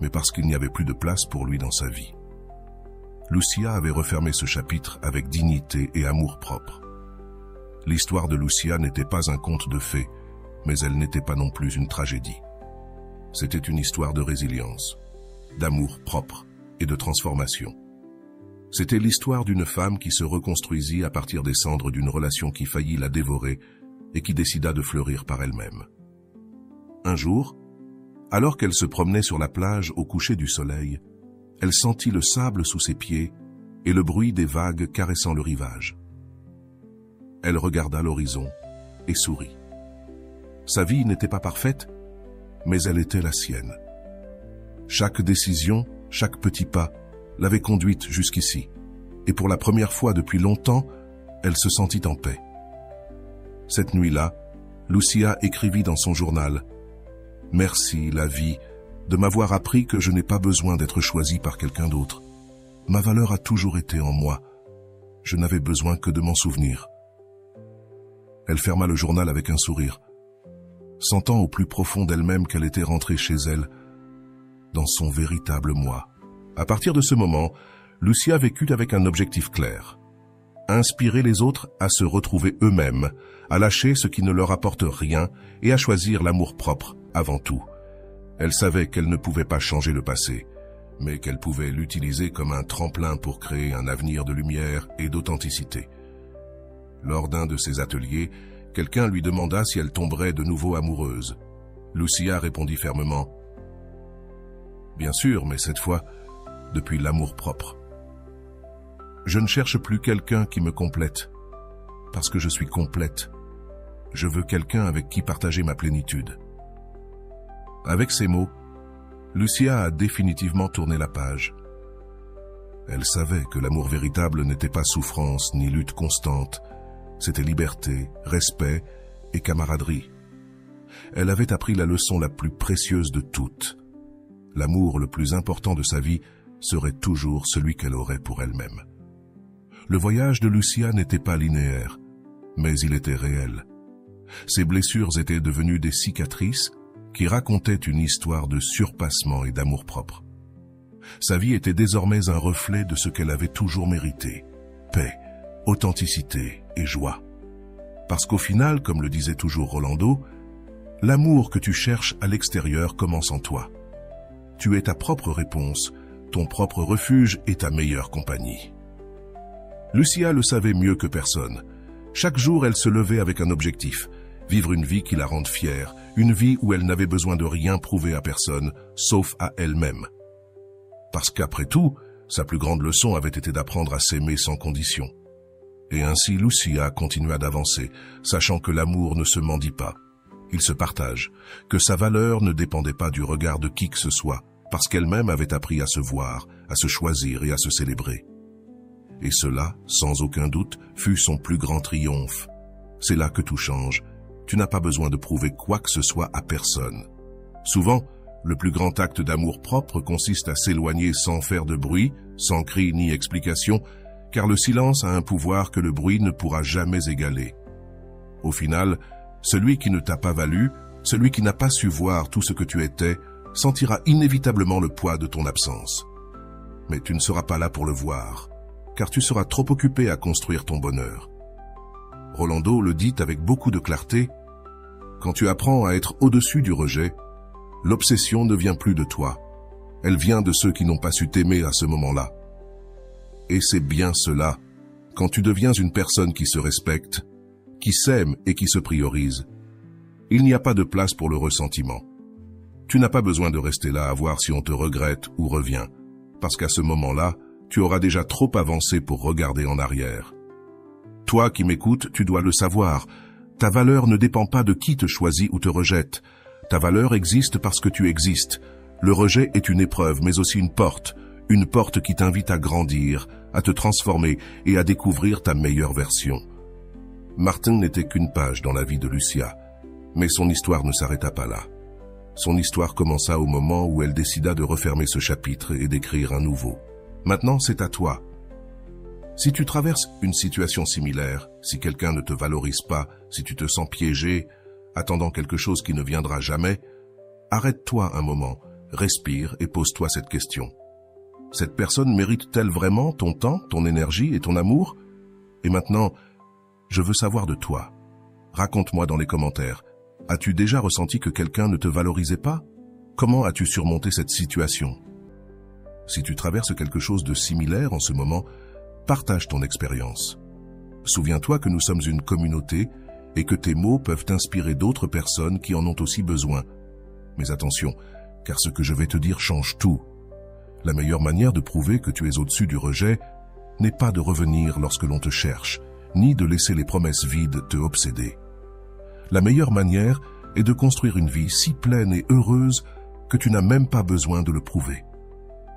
mais parce qu'il n'y avait plus de place pour lui dans sa vie. Lucia avait refermé ce chapitre avec dignité et amour-propre. L'histoire de Lucia n'était pas un conte de fées, mais elle n'était pas non plus une tragédie. C'était une histoire de résilience, d'amour-propre et de transformation. C'était l'histoire d'une femme qui se reconstruisit à partir des cendres d'une relation qui faillit la dévorer et qui décida de fleurir par elle-même. Un jour, alors qu'elle se promenait sur la plage au coucher du soleil, elle sentit le sable sous ses pieds et le bruit des vagues caressant le rivage. Elle regarda l'horizon et sourit. Sa vie n'était pas parfaite, mais elle était la sienne. Chaque décision, chaque petit pas, l'avait conduite jusqu'ici. Et pour la première fois depuis longtemps, elle se sentit en paix. Cette nuit-là, Lucia écrivit dans son journal « Merci, la vie, de m'avoir appris que je n'ai pas besoin d'être choisie par quelqu'un d'autre. Ma valeur a toujours été en moi. Je n'avais besoin que de m'en souvenir. » Elle ferma le journal avec un sourire, sentant au plus profond d'elle-même qu'elle était rentrée chez elle, dans son véritable moi. À partir de ce moment, Lucia vécut avec un objectif clair. Inspirer les autres à se retrouver eux-mêmes, à lâcher ce qui ne leur apporte rien et à choisir l'amour-propre avant tout. Elle savait qu'elle ne pouvait pas changer le passé, mais qu'elle pouvait l'utiliser comme un tremplin pour créer un avenir de lumière et d'authenticité. Lors d'un de ses ateliers, quelqu'un lui demanda si elle tomberait de nouveau amoureuse. Lucia répondit fermement « Bien sûr, mais cette fois, depuis l'amour-propre. Je ne cherche plus quelqu'un qui me complète, parce que je suis complète. Je veux quelqu'un avec qui partager ma plénitude. » Avec ces mots, Lucia a définitivement tourné la page. Elle savait que l'amour véritable n'était pas souffrance ni lutte constante, c'était liberté, respect et camaraderie. Elle avait appris la leçon la plus précieuse de toutes. L'amour le plus important de sa vie serait toujours celui qu'elle aurait pour elle-même. Le voyage de Lucia n'était pas linéaire, mais il était réel. Ses blessures étaient devenues des cicatrices qui racontaient une histoire de surpassement et d'amour-propre. Sa vie était désormais un reflet de ce qu'elle avait toujours mérité, paix, authenticité et joie. Parce qu'au final, comme le disait toujours Rolando, l'amour que tu cherches à l'extérieur commence en toi. Tu es ta propre réponse, ton propre refuge et ta meilleure compagnie. Lucia le savait mieux que personne. Chaque jour, elle se levait avec un objectif, vivre une vie qui la rende fière, une vie où elle n'avait besoin de rien prouver à personne, sauf à elle-même. Parce qu'après tout, sa plus grande leçon avait été d'apprendre à s'aimer sans condition. Et ainsi Lucia continua d'avancer, sachant que l'amour ne se mendie pas. Il se partage, que sa valeur ne dépendait pas du regard de qui que ce soit, parce qu'elle-même avait appris à se voir, à se choisir et à se célébrer. Et cela, sans aucun doute, fut son plus grand triomphe. C'est là que tout change. Tu n'as pas besoin de prouver quoi que ce soit à personne. Souvent, le plus grand acte d'amour propre consiste à s'éloigner sans faire de bruit, sans cri ni explication, car le silence a un pouvoir que le bruit ne pourra jamais égaler. Au final, celui qui ne t'a pas valu, celui qui n'a pas su voir tout ce que tu étais, sentira inévitablement le poids de ton absence. Mais tu ne seras pas là pour le voir, car tu seras trop occupé à construire ton bonheur. Rolando le dit avec beaucoup de clarté, « Quand tu apprends à être au-dessus du rejet, l'obsession ne vient plus de toi. Elle vient de ceux qui n'ont pas su t'aimer à ce moment-là. Et c'est bien cela, quand tu deviens une personne qui se respecte, qui s'aime et qui se priorise. Il n'y a pas de place pour le ressentiment. Tu n'as pas besoin de rester là à voir si on te regrette ou revient, parce qu'à ce moment-là, tu auras déjà trop avancé pour regarder en arrière. Toi qui m'écoutes, tu dois le savoir. Ta valeur ne dépend pas de qui te choisit ou te rejette. Ta valeur existe parce que tu existes. Le rejet est une épreuve, mais aussi une porte qui t'invite à grandir, à te transformer et à découvrir ta meilleure version. Martin n'était qu'une page dans la vie de Lucia, mais son histoire ne s'arrêta pas là. Son histoire commença au moment où elle décida de refermer ce chapitre et d'écrire un nouveau. Maintenant, c'est à toi. Si tu traverses une situation similaire, si quelqu'un ne te valorise pas, si tu te sens piégé, attendant quelque chose qui ne viendra jamais, arrête-toi un moment, respire et pose-toi cette question. Cette personne mérite-t-elle vraiment ton temps, ton énergie et ton amour? Et maintenant, je veux savoir de toi. Raconte-moi dans les commentaires. As-tu déjà ressenti que quelqu'un ne te valorisait pas? Comment as-tu surmonté cette situation? Si tu traverses quelque chose de similaire en ce moment, partage ton expérience. Souviens-toi que nous sommes une communauté et que tes mots peuvent inspirer d'autres personnes qui en ont aussi besoin. Mais attention, car ce que je vais te dire change tout. La meilleure manière de prouver que tu es au-dessus du rejet n'est pas de revenir lorsque l'on te cherche, ni de laisser les promesses vides te obséder. La meilleure manière et de construire une vie si pleine et heureuse que tu n'as même pas besoin de le prouver.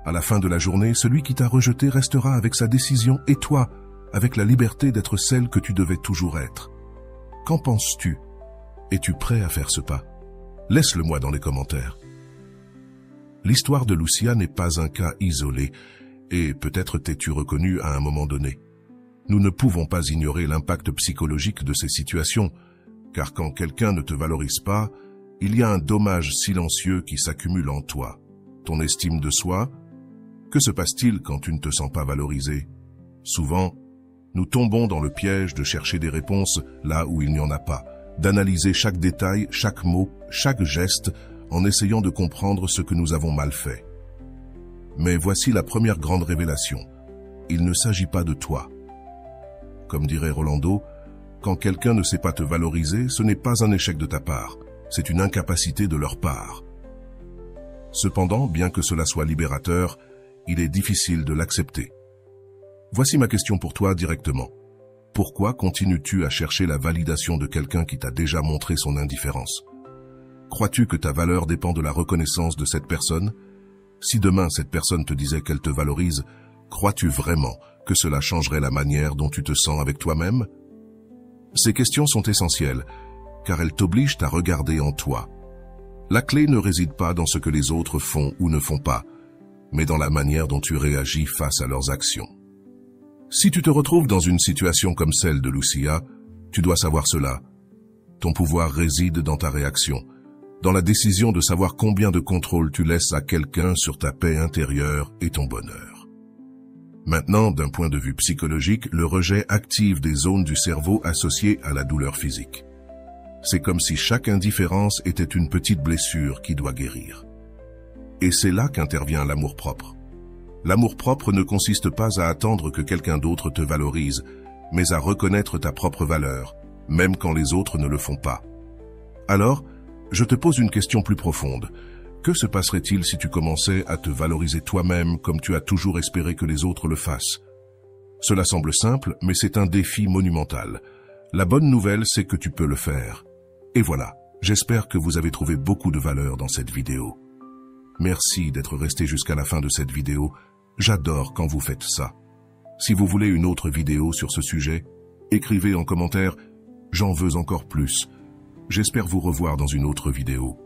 À la fin de la journée, celui qui t'a rejeté restera avec sa décision et toi, avec la liberté d'être celle que tu devais toujours être. Qu'en penses-tu? Es-tu prêt à faire ce pas? Laisse-le moi dans les commentaires. L'histoire de Lucia n'est pas un cas isolé, et peut-être t'es-tu reconnu à un moment donné. Nous ne pouvons pas ignorer l'impact psychologique de ces situations, car quand quelqu'un ne te valorise pas, il y a un dommage silencieux qui s'accumule en toi. Ton estime de soi? Que se passe-t-il quand tu ne te sens pas valorisé? Souvent, nous tombons dans le piège de chercher des réponses là où il n'y en a pas, d'analyser chaque détail, chaque mot, chaque geste, en essayant de comprendre ce que nous avons mal fait. Mais voici la première grande révélation. Il ne s'agit pas de toi. Comme dirait Rolando, quand quelqu'un ne sait pas te valoriser, ce n'est pas un échec de ta part, c'est une incapacité de leur part. Cependant, bien que cela soit libérateur, il est difficile de l'accepter. Voici ma question pour toi directement. Pourquoi continues-tu à chercher la validation de quelqu'un qui t'a déjà montré son indifférence? Crois-tu que ta valeur dépend de la reconnaissance de cette personne? Si demain cette personne te disait qu'elle te valorise, crois-tu vraiment que cela changerait la manière dont tu te sens avec toi-même? Ces questions sont essentielles, car elles t'obligent à regarder en toi. La clé ne réside pas dans ce que les autres font ou ne font pas, mais dans la manière dont tu réagis face à leurs actions. Si tu te retrouves dans une situation comme celle de Lucia, tu dois savoir cela. Ton pouvoir réside dans ta réaction, dans la décision de savoir combien de contrôle tu laisses à quelqu'un sur ta paix intérieure et ton bonheur. Maintenant, d'un point de vue psychologique, le rejet active des zones du cerveau associées à la douleur physique. C'est comme si chaque indifférence était une petite blessure qui doit guérir. Et c'est là qu'intervient l'amour-propre. L'amour-propre ne consiste pas à attendre que quelqu'un d'autre te valorise, mais à reconnaître ta propre valeur, même quand les autres ne le font pas. Alors, je te pose une question plus profonde. Que se passerait-il si tu commençais à te valoriser toi-même comme tu as toujours espéré que les autres le fassent? Cela semble simple, mais c'est un défi monumental. La bonne nouvelle, c'est que tu peux le faire. Et voilà, j'espère que vous avez trouvé beaucoup de valeur dans cette vidéo. Merci d'être resté jusqu'à la fin de cette vidéo. J'adore quand vous faites ça. Si vous voulez une autre vidéo sur ce sujet, écrivez en commentaire « J'en veux encore plus ». J'espère vous revoir dans une autre vidéo.